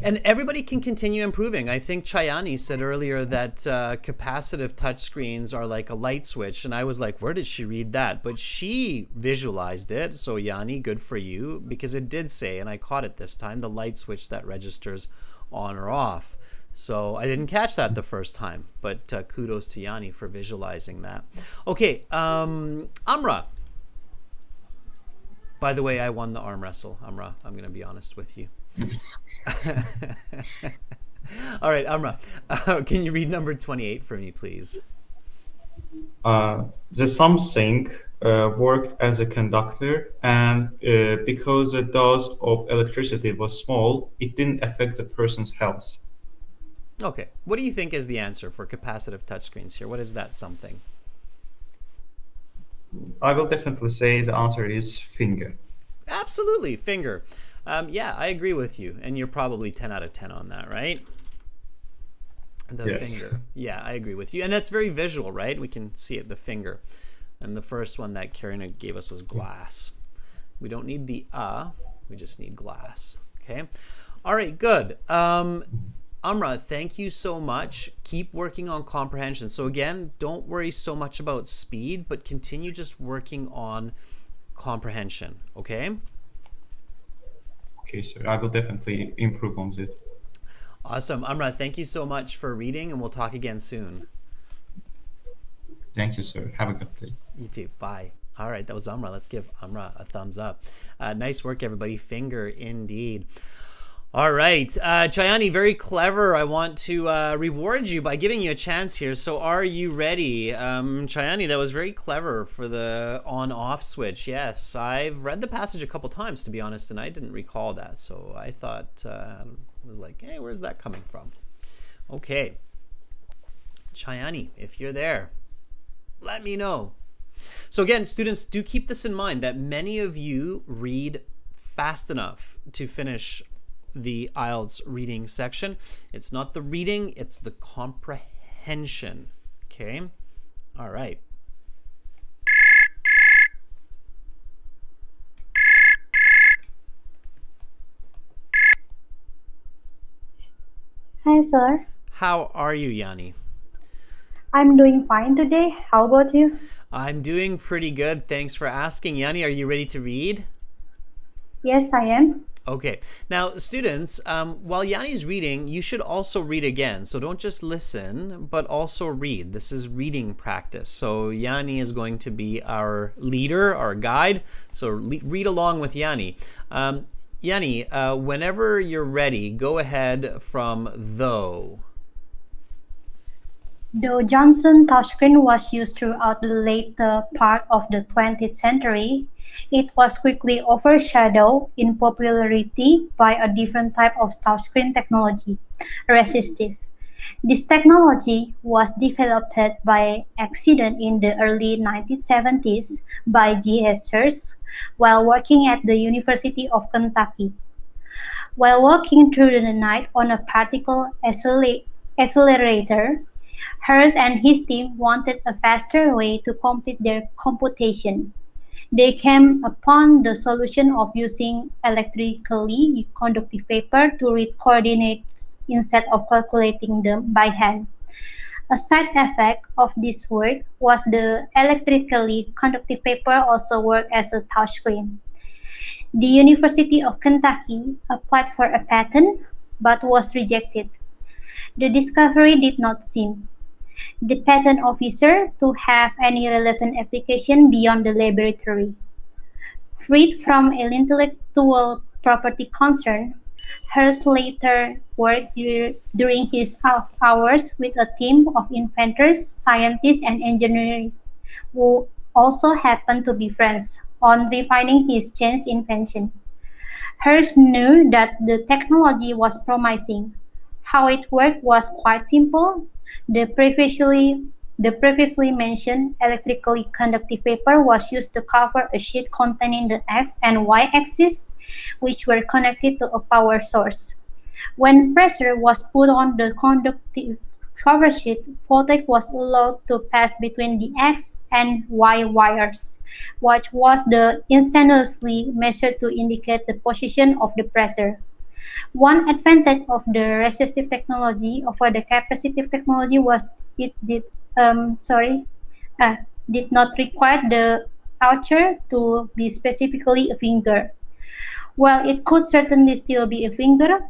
And everybody can continue improving. I think Chayani said earlier that capacitive touchscreens are like a light switch. And I was like, where did she read that? But she visualized it. So, Yanni, good for you, because it did say, and I caught it this time, the light switch that registers on or off. So I didn't catch that the first time, but kudos to Yanni for visualizing that. Okay, Amra. By the way, I won the arm wrestle, Amra. I'm going to be honest with you. All right, Amra, can you read number 28 for me, please? The something worked as a conductor, and because the dose of electricity was small, it didn't affect the person's health. Okay, what do you think is the answer for capacitive touchscreens here? What is that something? I will definitely say the answer is finger. Absolutely, finger. Yeah, I agree with you, and you're probably 10 out of 10 on that, right? The Yes. finger. Yeah, I agree with you. And that's very visual, right? We can see it, the finger. And the first one that Karina gave us was glass. We don't need the we just need glass. Okay. All right, good. Amra, thank you so much. Keep working on comprehension. So again, don't worry so much about speed, but continue just working on comprehension, okay? Okay, sir. I will definitely improve on it. Awesome. Amra, thank you so much for reading, and we'll talk again soon. Thank you, sir. Have a good day. You too. Bye. All right, that was Amra. Let's give Amra a thumbs up. Nice work, everybody. Finger indeed. All right, Chayani, very clever. I want to reward you by giving you a chance here. So are you ready? Chayani, that was very clever for the on-off switch. Yes, I've read the passage a couple times, to be honest, and I didn't recall that. So I thought, I was like, hey, where's that coming from? Okay. Chayani, if you're there, let me know. So again, students, do keep this in mind that many of you read fast enough to finish the IELTS reading section. It's not the reading, it's the comprehension. Okay? All right. Hi, sir. How are you, Yanni? I'm doing fine today. How about you? I'm doing pretty good. Thanks for asking. Yanni, are you ready to read? Yes, I am. Okay. Now, students, while Yanni's reading, you should also read again. So don't just listen, but also read. This is reading practice. So Yanni is going to be our leader, our guide. So read along with Yanni. Yanni, whenever you're ready, go ahead from though. Though Johnson touchscreen was used throughout the later part of the 20th century, it was quickly overshadowed in popularity by a different type of touchscreen technology, resistive. This technology was developed by accident in the early 1970s by G.S. Hurst while working at the University of Kentucky. While walking through the night on a particle accelerator, Hurst and his team wanted a faster way to complete their computation. They came upon the solution of using electrically conductive paper to read coordinates instead of calculating them by hand. A side effect of this work was the electrically conductive paper also worked as a touchscreen. The University of Kentucky applied for a patent but was rejected. The discovery did not seem the patent officer to have any relevant application beyond the laboratory. Freed from intellectual property concern, Hurst later worked during his hours with a team of inventors, scientists, and engineers who also happened to be friends on refining his changed invention. Hurst knew that the technology was promising. How it worked was quite simple. The previously mentioned electrically conductive paper was used to cover a sheet containing the x and y axes, which were connected to a power source. When pressure was put on the conductive cover sheet, voltage was allowed to pass between the x and y wires, which was instantaneously measured to indicate the position of the pressure. One advantage of the resistive technology over the capacitive technology was it uh, did not require the author to be specifically a finger. While it could certainly still be a finger,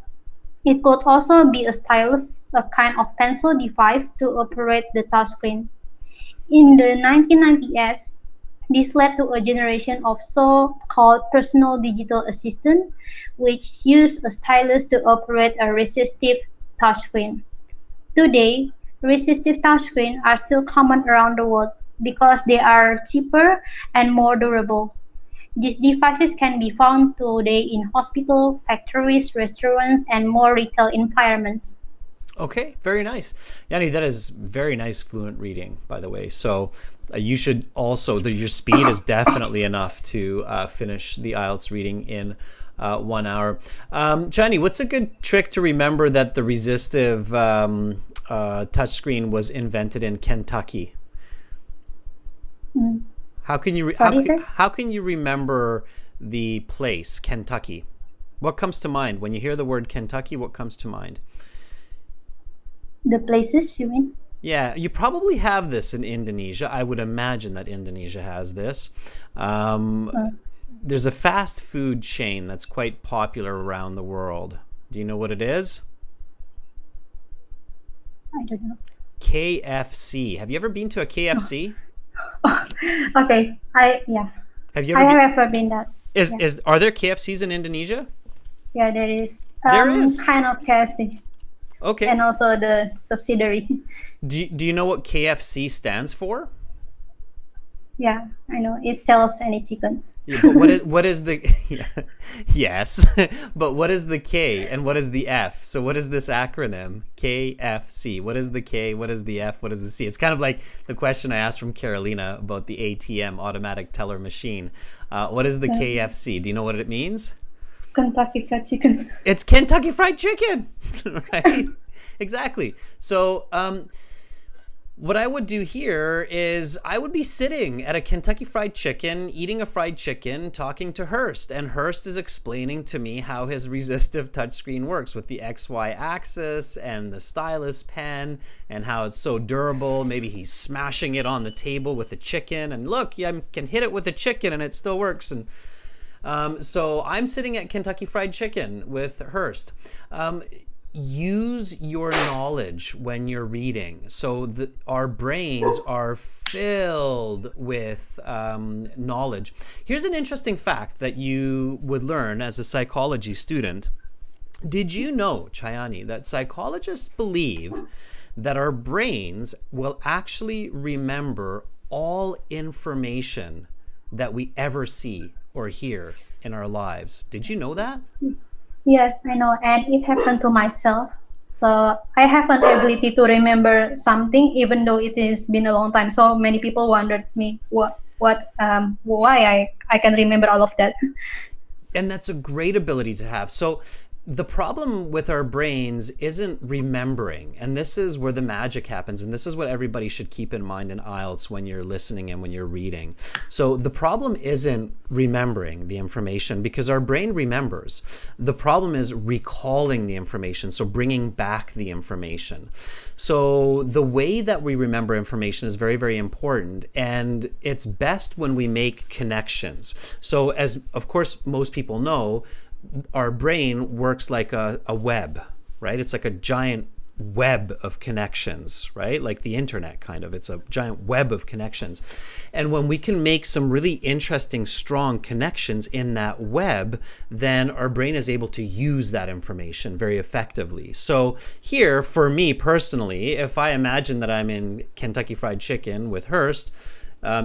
it could also be a stylus, a kind of pencil device to operate the touchscreen. In the 1990s, this led to a generation of so-called personal digital assistant, which use a stylus to operate a resistive touchscreen. Today, resistive touchscreens are still common around the world because they are cheaper and more durable. These devices can be found today in hospitals, factories, restaurants, and more retail environments. Okay, very nice. Yanni, that is very nice fluent reading, by the way. So you should also, your speed is definitely enough to finish the IELTS reading in 1 hour. Chani, what's a good trick to remember that the resistive touchscreen was invented in Kentucky? How can you how can you remember the place Kentucky? What comes to mind when you hear the word Kentucky? What comes to mind? The places, you mean? Yeah, you probably have this in Indonesia. I would imagine that Indonesia has this. There's a fast food chain that's quite popular around the world. Do you know what it is? I don't know. KFC. Have you ever been to a KFC? Okay, yeah. Have you I ever have ever been that. Are there KFCs in Indonesia? Yeah, there is. There is. Kind of KFC. Okay. And also the subsidiary. Do you know what KFC stands for? Yeah, I know. It sells any chicken. Yeah, but what is the yes, but what is the K and what is the F? So what is this acronym? KFC. What is the K? What is the F? What is the C? It's kind of like the question I asked from Carolina about the ATM, automatic teller machine. What is the KFC? Do you know what it means? Kentucky Fried Chicken. It's Kentucky Fried Chicken, right? Exactly. So what I would do here is I would be sitting at a Kentucky Fried Chicken, eating a fried chicken, talking to Hurst. And Hurst is explaining to me how his resistive touchscreen works with the XY axis and the stylus pen and how it's so durable. Maybe he's smashing it on the table with the chicken. And look, I can hit it with a chicken and it still works. And so I'm sitting at Kentucky Fried Chicken with Hurst. Use your knowledge when you're reading. So our brains are filled with knowledge. Here's an interesting fact that you would learn as a psychology student. Did you know, Chayani, that psychologists believe that our brains will actually remember all information that we ever see or hear in our lives? Did you know that? Yes, I know, and it happened to myself. So I have an ability to remember something, even though it has been a long time. So many people wondered me why I can remember all of that. And that's a great ability to have. So the problem with our brains isn't remembering, and this is where the magic happens, and this is what everybody should keep in mind in IELTS when you're listening and when you're reading. So the problem isn't remembering the information, because our brain remembers. The problem is recalling the information, so bringing back the information. So the way that we remember information is very, very important, and it's best when we make connections. So as, of course, most people know, our brain works like a web, right? It's like a giant web of connections, right? Like the internet, kind of. It's a giant web of connections. And when we can make some really interesting, strong connections in that web, then our brain is able to use that information very effectively. So here, for me personally, if I imagine that I'm in Kentucky Fried Chicken with Hurst,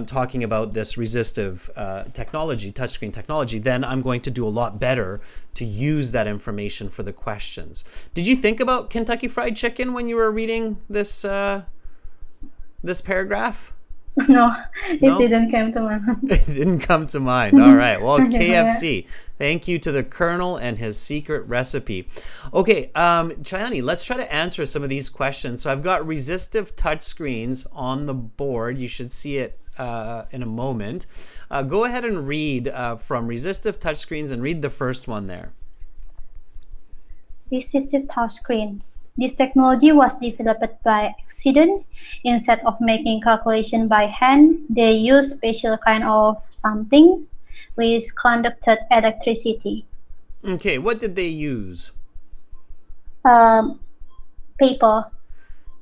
talking about this resistive technology, touchscreen technology, then I'm going to do a lot better to use that information for the questions. Did you think about Kentucky Fried Chicken when you were reading this this paragraph? No, it didn't come to my mind. It didn't come to mind. All right. Well, KFC. Thank you to the Colonel and his secret recipe. Okay, Chayani, let's try to answer some of these questions. So I've got resistive touchscreens on the board. You should see it in a moment. Go ahead and read from resistive touchscreens and read the first one there. This is the touchscreen. This technology was developed by accident. Instead of making calculation by hand, they used special kind of something which conducted electricity. Okay, what did they use? Um, Paper.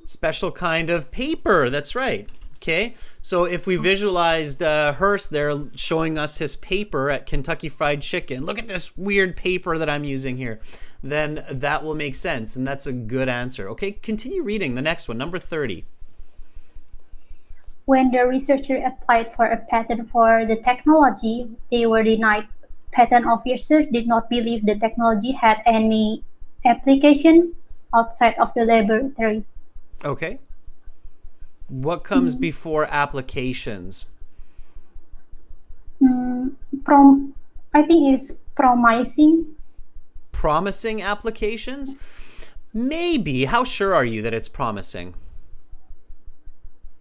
Special kind of paper. That's right. Okay, so if we visualized Hearst there showing us his paper at Kentucky Fried Chicken, look at this weird paper that I'm using here, then that will make sense, and that's a good answer. Okay, continue reading the next one, number 30. When the researcher applied for a patent for the technology, they were denied. Patent officers did not believe the technology had any application outside of the laboratory. Okay. What comes before applications? From I think it's promising. Promising applications? Maybe. How sure are you that it's promising?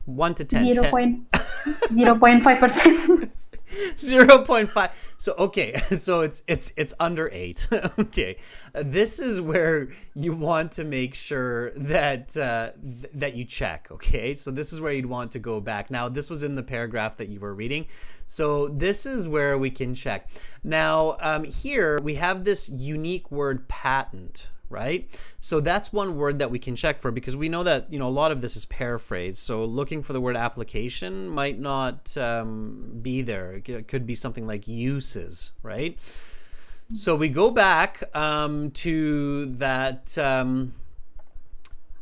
1 to 10. 0.5%. 0.5. So okay, so it's under 8. Okay, this is where you want to make sure that that you check. Okay, so this is where you'd want to go back. Now this was in the paragraph that you were reading, so this is where we can check. Now here we have this unique word patent. Right? So that's one word that we can check for, because we know that, a lot of this is paraphrased. So looking for the word application might not be there. It could be something like uses, right? So we go back to that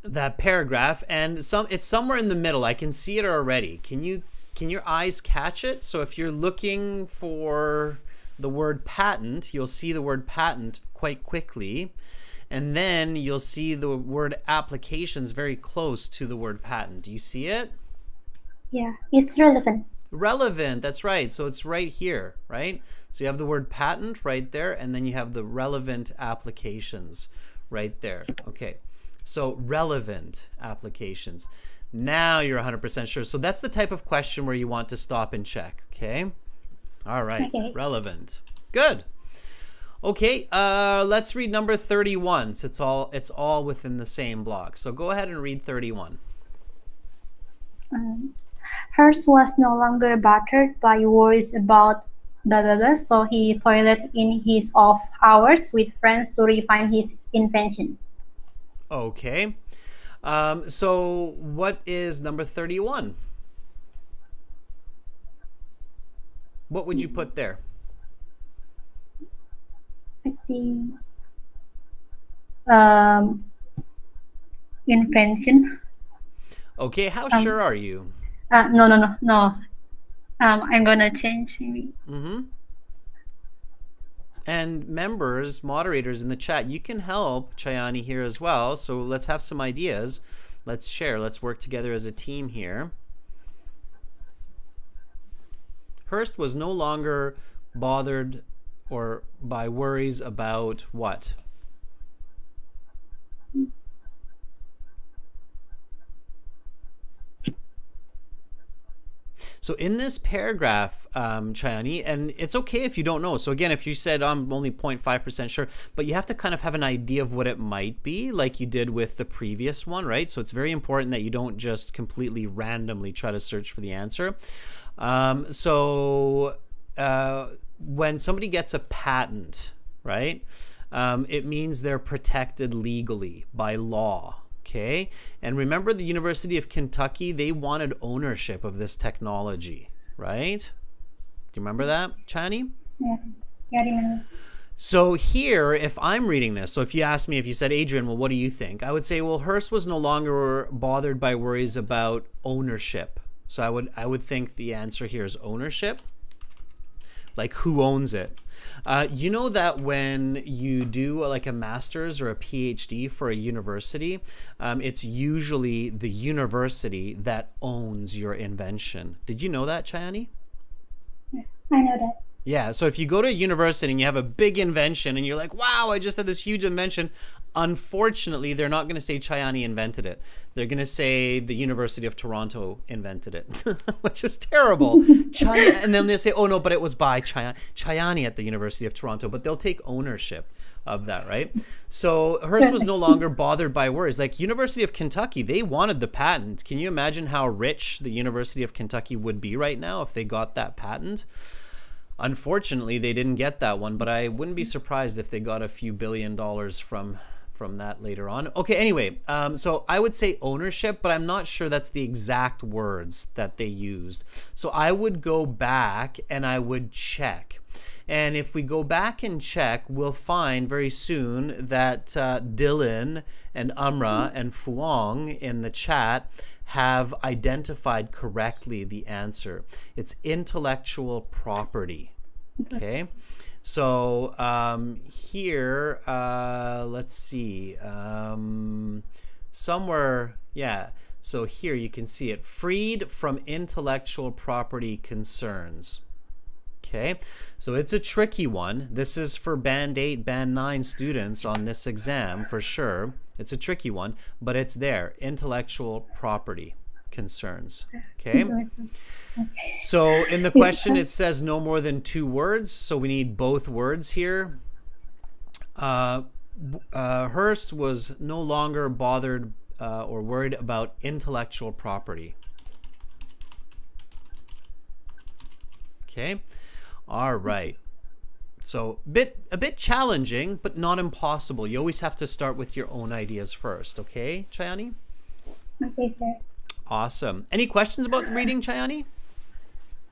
that paragraph, and it's somewhere in the middle. I can see it already. Can your eyes catch it? So if you're looking for the word patent, you'll see the word patent quite quickly. And then you'll see the word applications very close to the word patent. Do you see it? Yeah, it's relevant. Relevant, that's right. So it's right here, right? So you have the word patent right there, and then you have the relevant applications right there. Okay, so relevant applications. Now you're 100% sure. So that's the type of question where you want to stop and check, okay? All right, Okay. Relevant. Good. Okay, let's read number 31. So it's all within the same block. So go ahead and read 31. Hearst was no longer bothered by worries about blah blah blah, so he toiled in his off hours with friends to refine his invention. Okay. So what is number 31? What would you put there? I think invention. Okay, how sure are you? No. I'm gonna change maybe. And members, moderators in the chat, you can help Chayani here as well. So let's have some ideas. Let's share. Let's work together as a team here. Hearst was no longer bothered or by worries about what? So in this paragraph, Chayani, and it's okay if you don't know. So again, if you said I'm only 0.5% sure, but you have to kind of have an idea of what it might be, like you did with the previous one, right? So it's very important that you don't just completely randomly try to search for the answer. When somebody gets a patent, right, it means they're protected legally by law. Okay, and remember the University of Kentucky, they wanted ownership of this technology, right? Do you remember that, Chani? Yeah, I remember. So here, if I'm reading this, so if you asked me, if you said, Adrian, well, what do you think? I would say, well, Hearst was no longer bothered by worries about ownership. So I would think the answer here is ownership. Like, who owns it? You know that when you do like a master's or a PhD for a university, it's usually the university that owns your invention. Did you know that, Chayani? I know that. Yeah, so if you go to university and you have a big invention and you're like, wow, I just had this huge invention, unfortunately, they're not going to say Chayani invented it. They're going to say the University of Toronto invented it, which is terrible. And then they'll say, oh no, but it was by Chayani at the University of Toronto, but they'll take ownership of that, right? So Hearst was no longer bothered by words. Like University of Kentucky, they wanted the patent. Can you imagine how rich the University of Kentucky would be right now if they got that patent? Unfortunately, they didn't get that one, but I wouldn't be surprised if they got a few $billion from that later on. Okay, anyway, so I would say ownership, but I'm not sure that's the exact words that they used. So I would go back and I would check. And if we go back and check, we'll find very soon that Dylan and Amra and Fuong in the chat have identified correctly the answer. It's intellectual property. Okay. So here, let's see. Somewhere, yeah. So here you can see it. Freed from intellectual property concerns. Okay, so it's a tricky one. This is for Band 8, Band 9 students on this exam for sure. It's a tricky one, but it's there. Intellectual property concerns. Okay. So in the question it says no more than 2 words, so we need both words here. Hearst was no longer bothered or worried about intellectual property. Okay. All right. So a bit challenging, but not impossible. You always have to start with your own ideas first. Okay, Chayani? Okay, sir. Awesome. Any questions about reading, Chayani?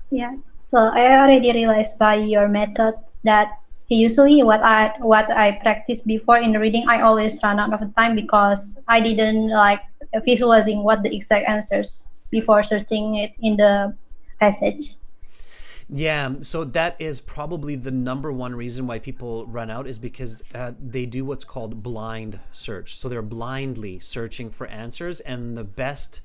Yeah. So I already realized by your method that usually what I practiced before in reading, I always run out of time because I didn't like visualizing what the exact answers before searching it in the passage. Yeah, so that is probably the number one reason why people run out is because they do what's called blind search. So they're blindly searching for answers, and the best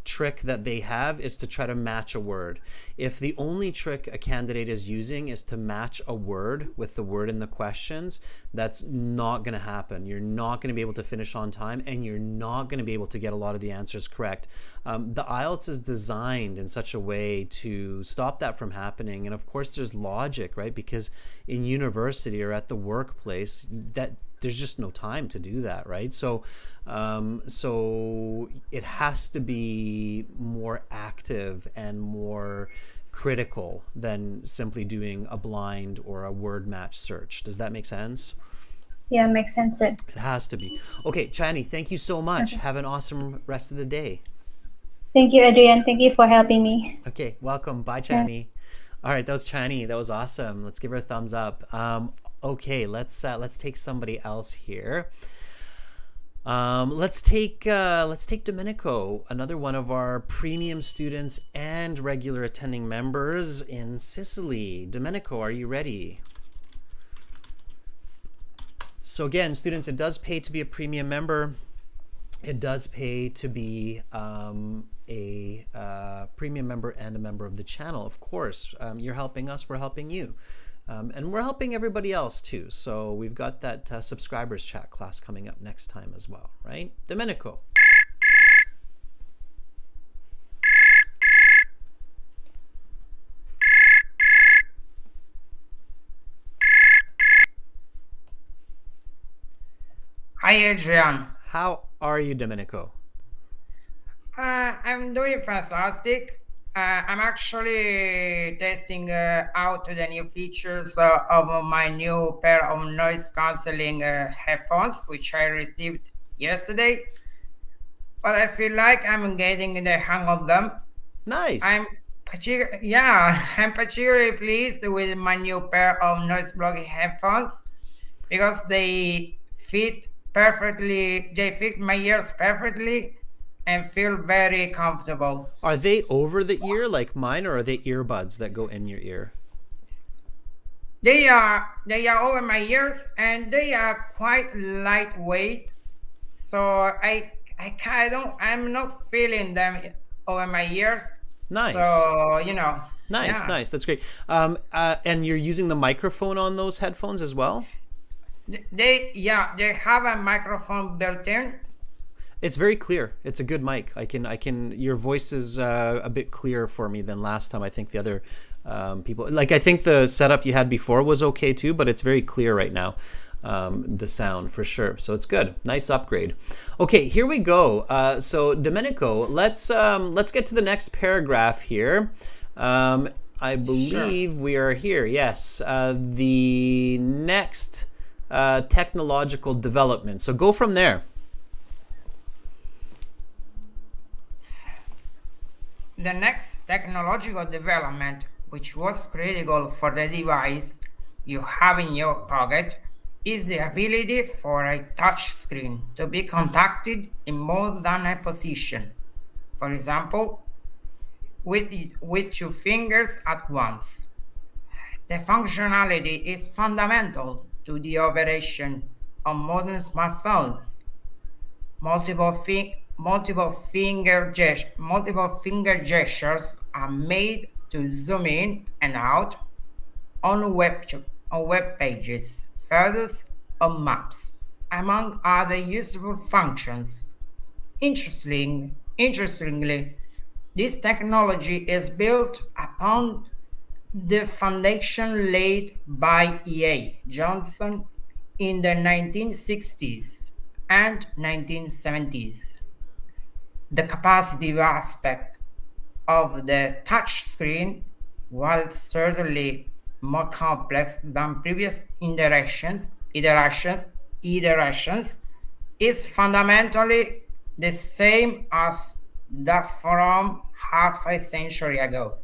trick that they have is to try to match a word. If the only trick a candidate is using is to match a word with the word in the questions, that's not going to happen. You're not going to be able to finish on time, and you're not going to be able to get a lot of the answers correct. The IELTS is designed in such a way to stop that from happening. And of course there's logic, right? Because in university or at the workplace, that there's just no time to do that, right? So so it has to be more active and more critical than simply doing a blind or a word match search. Does that make sense? Yeah, makes sense, sir. It has to be. Okay, Chani, thank you so much. Okay. Have an awesome rest of the day. Thank you, Adrian. Thank you for helping me. Okay, welcome. Bye, Chani. All right, that was Chani. That was awesome. Let's give her a thumbs up. Okay, let's take somebody else here. Let's take Domenico, another one of our premium students and regular attending members in Sicily. Domenico, are you ready? So again, students, it does pay to be a premium member. It does pay to be a premium member and a member of the channel. Of course, you're helping us, we're helping you. And we're helping everybody else too. So we've got that subscribers chat class coming up next time as well, right? Domenico. Hi, Adrian. How are you, Domenico? I'm doing fantastic. I'm actually testing out the new features of my new pair of noise cancelling headphones, which I received yesterday. But I feel like I'm getting the hang of them. Nice. I'm particularly pleased with my new pair of noise blocking headphones because they fit perfectly. They fit my ears perfectly and feel very comfortable. Are they over the ear like mine, or are they earbuds that go in your ear? They are over my ears, and they are quite lightweight. So I'm not feeling them over my ears. Nice. So, you know. Nice, Yeah. nice. That's great. And you're using the microphone on those headphones as well? They have a microphone built in. It's very clear. It's a good mic. Your voice is a bit clearer for me than last time. I think the other people, like, I think the setup you had before was okay too, but it's very clear right now. The sound for sure. So it's good. Nice upgrade. Okay, here we go. So Domenico, let's get to the next paragraph here. I believe we are here. Yes, the next technological development. So go from there. The next technological development, which was critical for the device you have in your pocket, is the ability for a touch screen to be contacted in more than a position. For example, with 2 fingers at once. The functionality is fundamental to the operation of modern smartphones. Multiple finger gestures are made to zoom in and out on web pages, photos, or maps, among other useful functions. Interestingly, this technology is built upon the foundation laid by E.A. Johnson in the 1960s and 1970s. The capacitive aspect of the touchscreen, while certainly more complex than previous iterations, is fundamentally the same as that from half a century ago.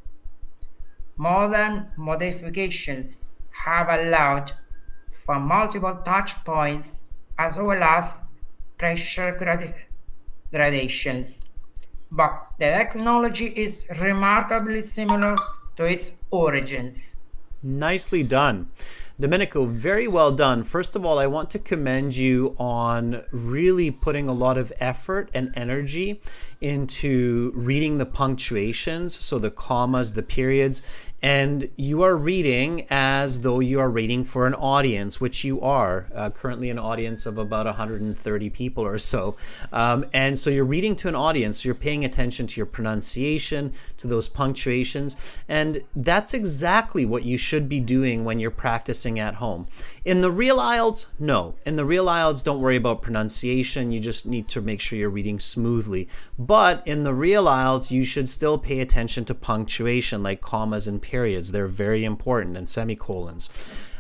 Modern modifications have allowed for multiple touch points as well as pressure gradations, but the technology is remarkably similar to its origins. Nicely done. Domenico, very well done. First of all, I want to commend you on really putting a lot of effort and energy into reading the punctuations, so the commas, the periods, and you are reading as though you are reading for an audience, which you are, currently an audience of about 130 people or so. And so you're reading to an audience, so you're paying attention to your pronunciation, to those punctuations, and that's exactly what you should be doing when you're practicing at home. In the real IELTS, no. In the real IELTS, don't worry about pronunciation. You just need to make sure you're reading smoothly. But in the real IELTS, you should still pay attention to punctuation, like commas and periods. They're very important, and semicolons.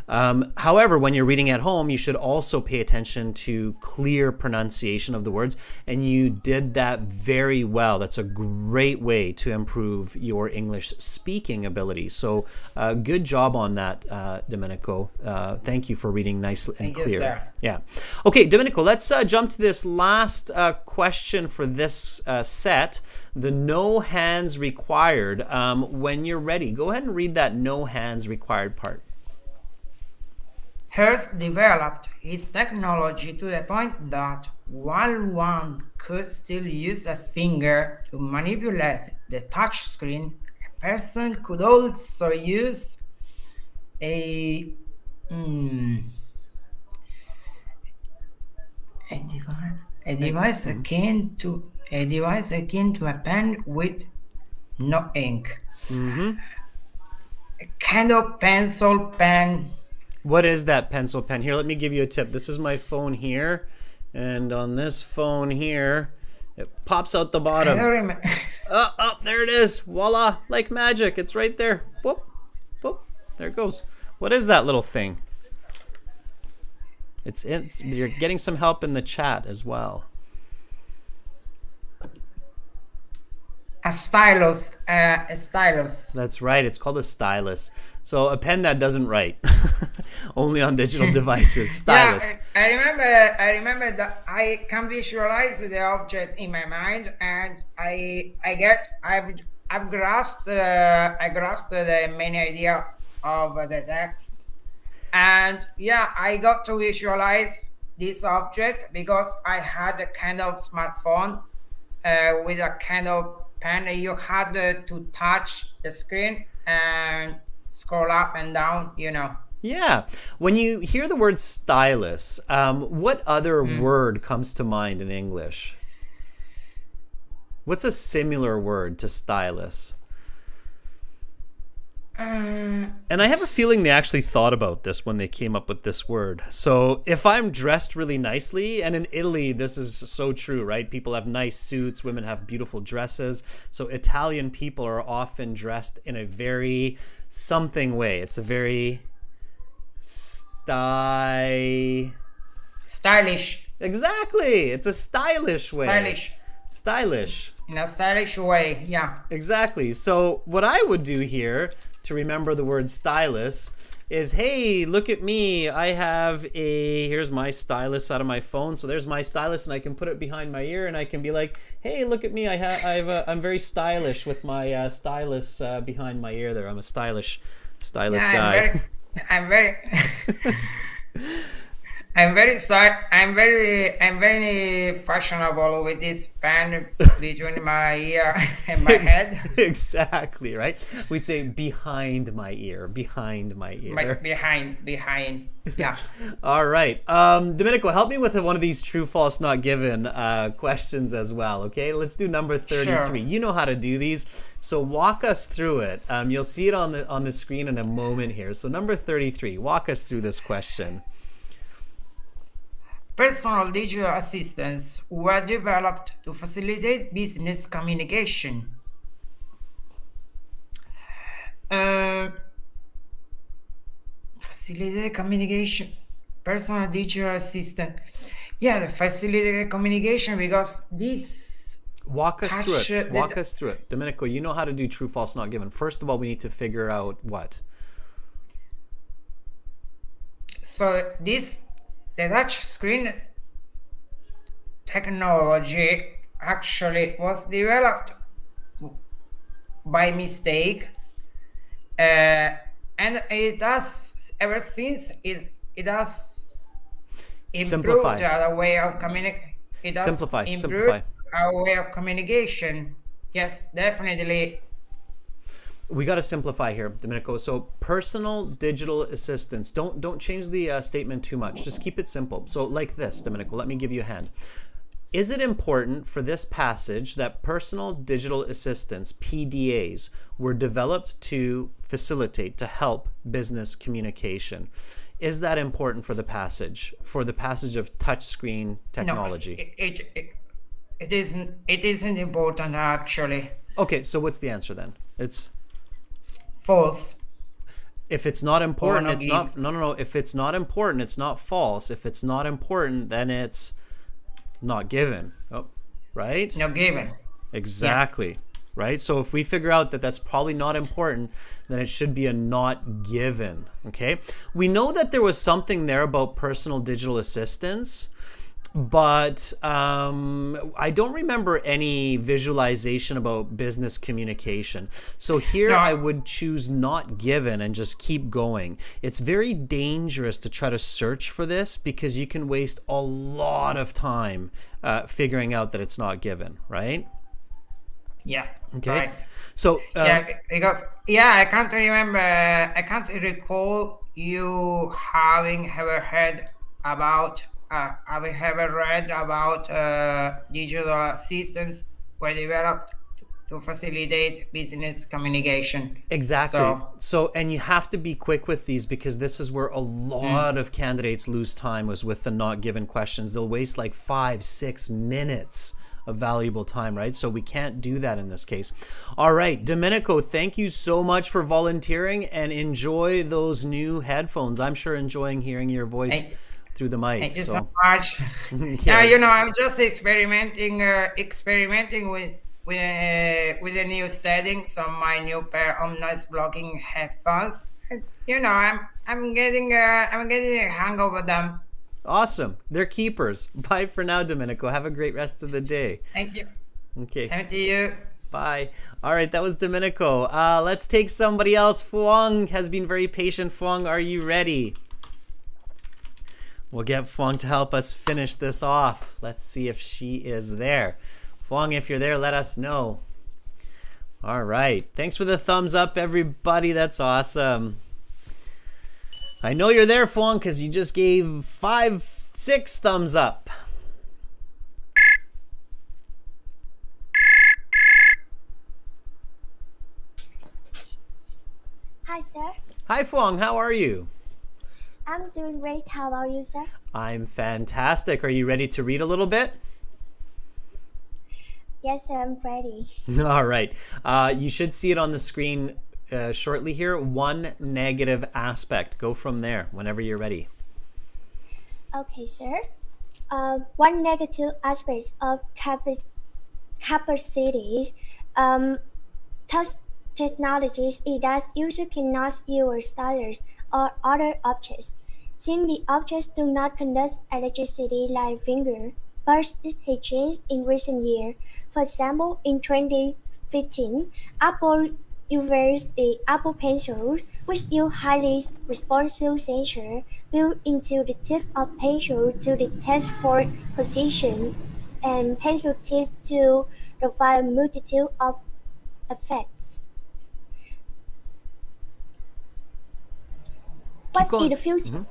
However, when you're reading at home, you should also pay attention to clear pronunciation of the words, and you did that very well. That's a great way to improve your English speaking ability. So good job on that, Domenico. Thank you for reading nicely and clear. Thank you, sir. Yeah. Okay, Domenico, let's jump to this last question for this set. The no hands required. When you're ready, go ahead and read that no hands required part. Hertz developed his technology to the point that while one could still use a finger to manipulate the touchscreen, a person could also use a device akin to a pen with no ink. Mm-hmm. A kind of pencil pen. What is that pencil pen? Here, let me give you a tip. This is my phone here, and on this phone here, it pops out the bottom. I don't remember. There it is. Voila, like magic. It's right there. Whoop, whoop. There it goes. What is that little thing? You're getting some help in the chat as well. A stylus. That's right. It's called a stylus. So a pen that doesn't write. Only on digital devices. Stylus. Yeah, I remember that I can visualize the object in my mind, and I've grasped the main idea of the text, and yeah, I got to visualize this object because I had a kind of smartphone with a kind of pen. You had to touch the screen and scroll up and down, you know. Yeah. When you hear the word stylus, what other word comes to mind in English? What's a similar word to stylus? And I have a feeling they actually thought about this when they came up with this word. So if I'm dressed really nicely, and in Italy, this is so true, right? People have nice suits, women have beautiful dresses. So Italian people are often dressed in a very something way. It's a very Stylish. Exactly. It's a stylish way. Stylish. In a stylish way, yeah. Exactly. So what I would do here to remember the word stylus is, hey, look at me. I have here's my stylus out of my phone. So there's my stylus, and I can put it behind my ear, and I can be like, hey, look at me. I'm very stylish with my stylus behind my ear there. I'm a stylish guy. I'm very I'm very fashionable with this pen between my ear and my head. Exactly, right? We say behind my ear. Behind, yeah. All right. Domenico, help me with one of these true, false, not given questions as well, okay? Let's do number 33. Sure. You know how to do these, so walk us through it. You'll see it on the screen in a moment here. So number 33, walk us through this question. Personal digital assistants were developed to facilitate business communication. Facilitate communication. Personal digital assistant. Yeah, the facilitate communication, because this. Walk us through it. Domenico, you know how to do true, false, not given. First of all, we need to figure out what. So the touch screen technology actually was developed by mistake, and it does ever since it does improve the way of communication. It does improve our way of communication. Yes, definitely. We got to simplify here, Domenico. So personal digital assistants, don't change the statement too much. Just keep it simple. So like this, Domenico, let me give you a hand. Is it important for this passage that personal digital assistants, PDAs, were developed to facilitate, to help business communication? Is that important for the passage of touchscreen technology? No, it isn't. It isn't important, actually. Okay, so what's the answer then? It's false. If it's not important, it's not. No. If it's not important, it's not false. If it's not important, then it's not given. Oh, right? Not given. Exactly. Yeah. Right? So if we figure out that that's probably not important, then it should be a not given. Okay? We know that there was something there about personal digital assistants, but I don't remember any visualization about business communication. So here I would choose not given and just keep going. It's very dangerous to try to search for this because you can waste a lot of time figuring out that it's not given, right? Yeah. Okay. Right. So because I can't remember. I can't recall you having ever heard about. Have ever read about digital assistants were developed to facilitate business communication. Exactly. So and you have to be quick with these because this is where a lot of candidates lose time, was with the not given questions. They'll waste like 5-6 minutes of valuable time, right? So we can't do that in this case. All right, Domenico, thank you so much for volunteering, and enjoy those new headphones. I'm sure enjoying hearing your voice through the mic. Thank you so much. Okay. I'm just experimenting with the new settings on my new pair of noise blocking headphones. I'm getting a hang of them. Awesome. They're keepers. Bye for now, Domenico. Have a great rest of the day. Thank you. Okay. Same to you. Bye. All right, that was Domenico. Let's take somebody else. Fuang has been very patient. Fuang, are you ready? We'll get Fuang to help us finish this off. Let's see if she is there. Fuang, if you're there, let us know. All right. Thanks for the thumbs up, everybody. That's awesome. I know you're there, Fong, because you just gave 6 thumbs up. Hi, sir. Hi, Fong. How are you? I'm doing great. How about you, sir? I'm fantastic. Are you ready to read a little bit? Yes, sir. I'm ready. All right. You should see it on the screen shortly here. One negative aspect. Go from there whenever you're ready. Okay, sir. One negative aspect of capacity touch technologies is that user cannot use stylus or other objects, since the objects do not conduct electricity like finger. But it has changed in recent years. For example, in 2015, Apple unveiled the Apple Pencils, which use highly responsive sensor built into the tip of pencil to detect for position and pencil tips to provide a multitude of effects. Keep What's going. in the future?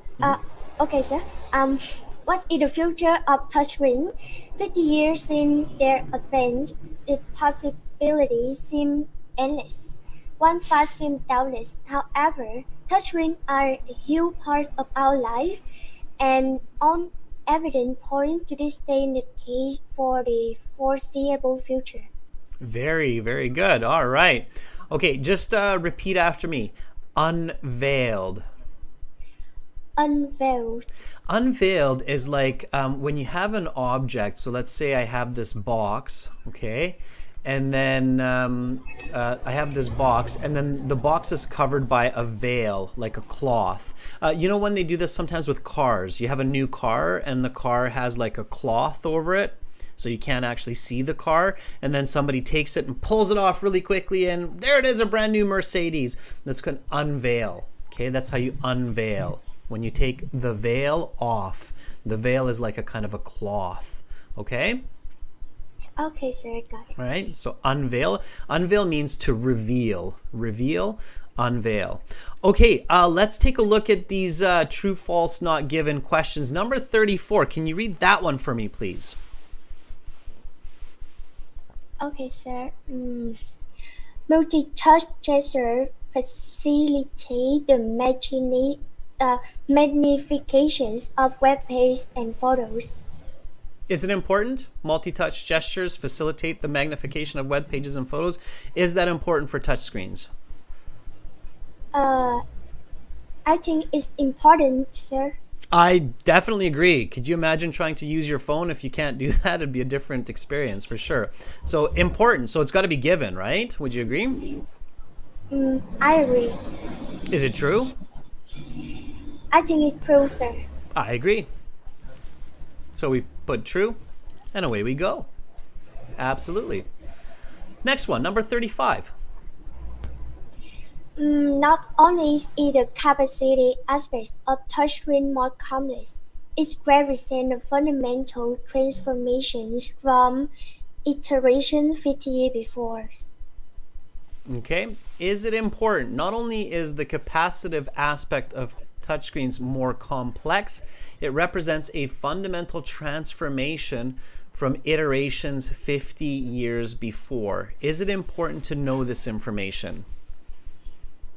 Okay, sir. What's in the future of touchscreen? 50 years since their advent, the possibilities seem endless. One fact seems doubtless. However, touchscreens are a huge part of our life, and all evidence points to this staying the case for the foreseeable future. Very, very good. All right. Okay, just repeat after me. Unveiled. Unveiled. Unveiled is like when you have an object. So let's say I have this box, okay? And then I have this box, and then the box is covered by a veil, like a cloth. You know when they do this sometimes with cars? You have a new car, and the car has like a cloth over it, so you can't actually see the car. And then somebody takes it and pulls it off really quickly, and there it is, a brand new Mercedes. That's called unveil. Okay, that's how you unveil. When you take the veil off, the veil is like a kind of a cloth. Okay? Okay, sir, got it. All right, so unveil. Unveil means to reveal. Reveal, unveil. Okay, let's take a look at these true, false, not given questions. Number 34, can you read that one for me, please? Okay, sir. Multi-touch gesture facilitate the magnifications of web pages and photos. Is it important? Multi-touch gestures facilitate the magnification of web pages and photos. Is that important for touchscreens? I think it's important, sir. I definitely agree. Could you imagine trying to use your phone if you can't do that? It'd be a different experience for sure. So important. So it's got to be given, right? Would you agree? I agree. Is it true? I think it's true, sir. I agree. So we put true, and away we go. Absolutely. Next one, number 35. Not only is the capacity aspects of touchscreen more complex, it represents a fundamental transformation from iteration 50 years before. Okay. Is it important? Not only is the capacitive aspect of touchscreens more complex, it represents a fundamental transformation from iterations 50 years before. Is it important to know this information?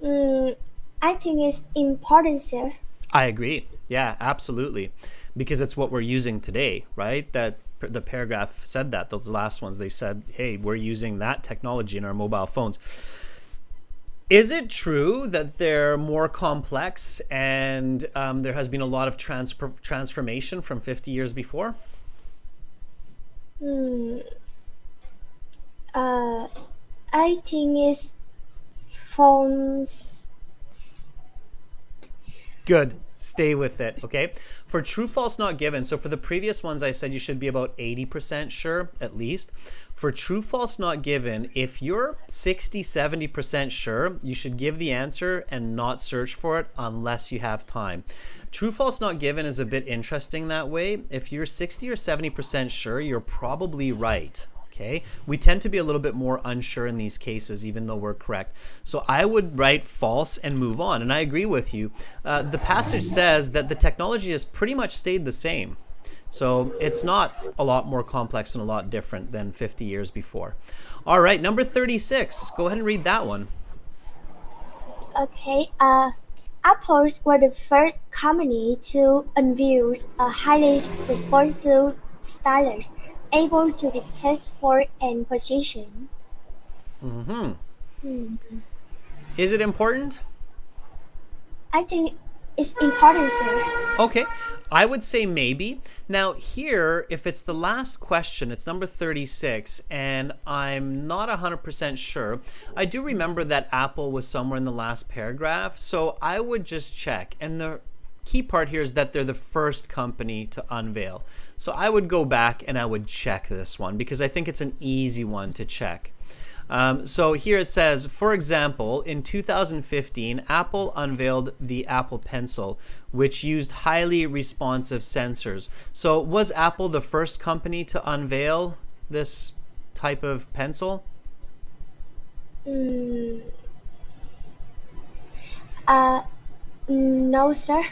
I think it's important, sir. I agree. Yeah, absolutely. Because it's what we're using today, right? That the paragraph said that, those last ones, they said, hey, we're using that technology in our mobile phones. Is it true that they're more complex and there has been a lot of transformation from 50 years before? I think it's phones. Good. Stay with it, okay? For true, false, not given, so for the previous ones I said you should be about 80% sure, at least. For true, false, not given, if you're 60, 70% sure, you should give the answer and not search for it unless you have time. True, false, not given is a bit interesting that way. If you're 60 or 70% sure, you're probably right. Okay, we tend to be a little bit more unsure in these cases, even though we're correct. So I would write false and move on. And I agree with you. The passage says that the technology has pretty much stayed the same. So it's not a lot more complex and a lot different than 50 years before. All right, number 36. Go ahead and read that one. Okay. Apples were the first company to unveil a highly responsive stylus able to detect form and position. Is it important? I think it's important, sir. Okay, I would say maybe. Now here, if it's the last question, it's number 36, and I'm not 100% sure. I do remember that Apple was somewhere in the last paragraph, so I would just check. And the key part here is that they're the first company to unveil. So I would go back and I would check this one because I think it's an easy one to check. So here it says, for example, in 2015, Apple unveiled the Apple Pencil, which used highly responsive sensors. So was Apple the first company to unveil this type of pencil? No, sir.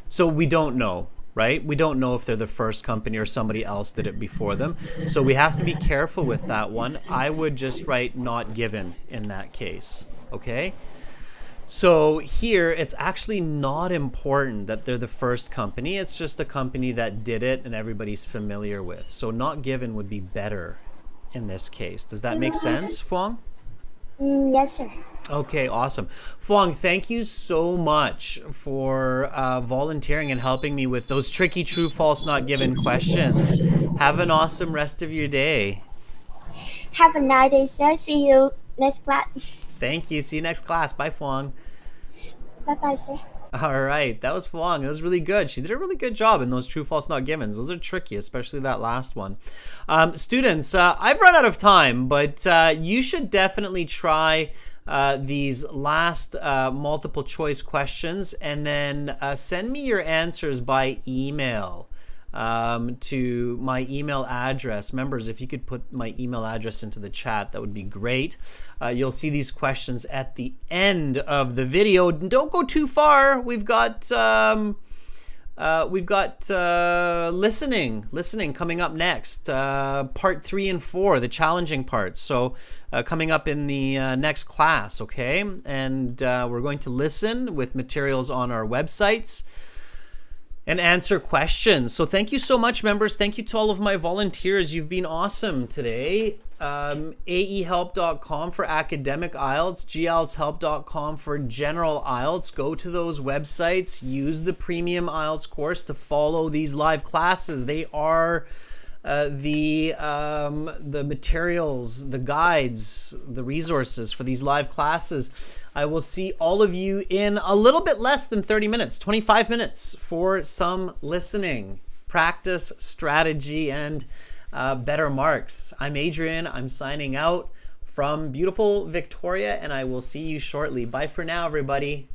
So we don't know, right? We don't know if they're the first company or somebody else did it before them. So we have to be careful with that one. I would just write not given in that case, okay? So here, it's actually not important that they're the first company. It's just a company that did it and everybody's familiar with. So not given would be better in this case. Does that make sense, Fuang? Yes, sir. Okay, awesome. Fuang, thank you so much for volunteering and helping me with those tricky true, false, not given questions. Have an awesome rest of your day. Have a nice day, sir. See you next class. Thank you. See you next class. Bye, Fuang. Bye-bye, sir. All right, that was Fuang. It was really good. She did a really good job in those true, false, not givens. Those are tricky, especially that last one. Students, I've run out of time, but you should definitely try these last multiple choice questions and then send me your answers by email to my email address. Members, if you could put my email address into the chat, that would be great. You'll see these questions at the end of the video. Don't go too far. We've got listening coming up next. Part 3 and 4, the challenging parts. So coming up in the next class, okay? And we're going to listen with materials on our websites and answer questions. So thank you so much, members. Thank you to all of my volunteers. You've been awesome today. aehelp.com for academic IELTS, gieltshelp.com for general IELTS. Go to those websites. Use the premium IELTS course to follow these live classes. They are the materials, the guides, the resources for these live classes. I will see all of you in a little bit less than 30 minutes, 25 minutes for some listening, practice, strategy, and better marks. I'm Adrian. I'm signing out from beautiful Victoria, and I will see you shortly. Bye for now, everybody.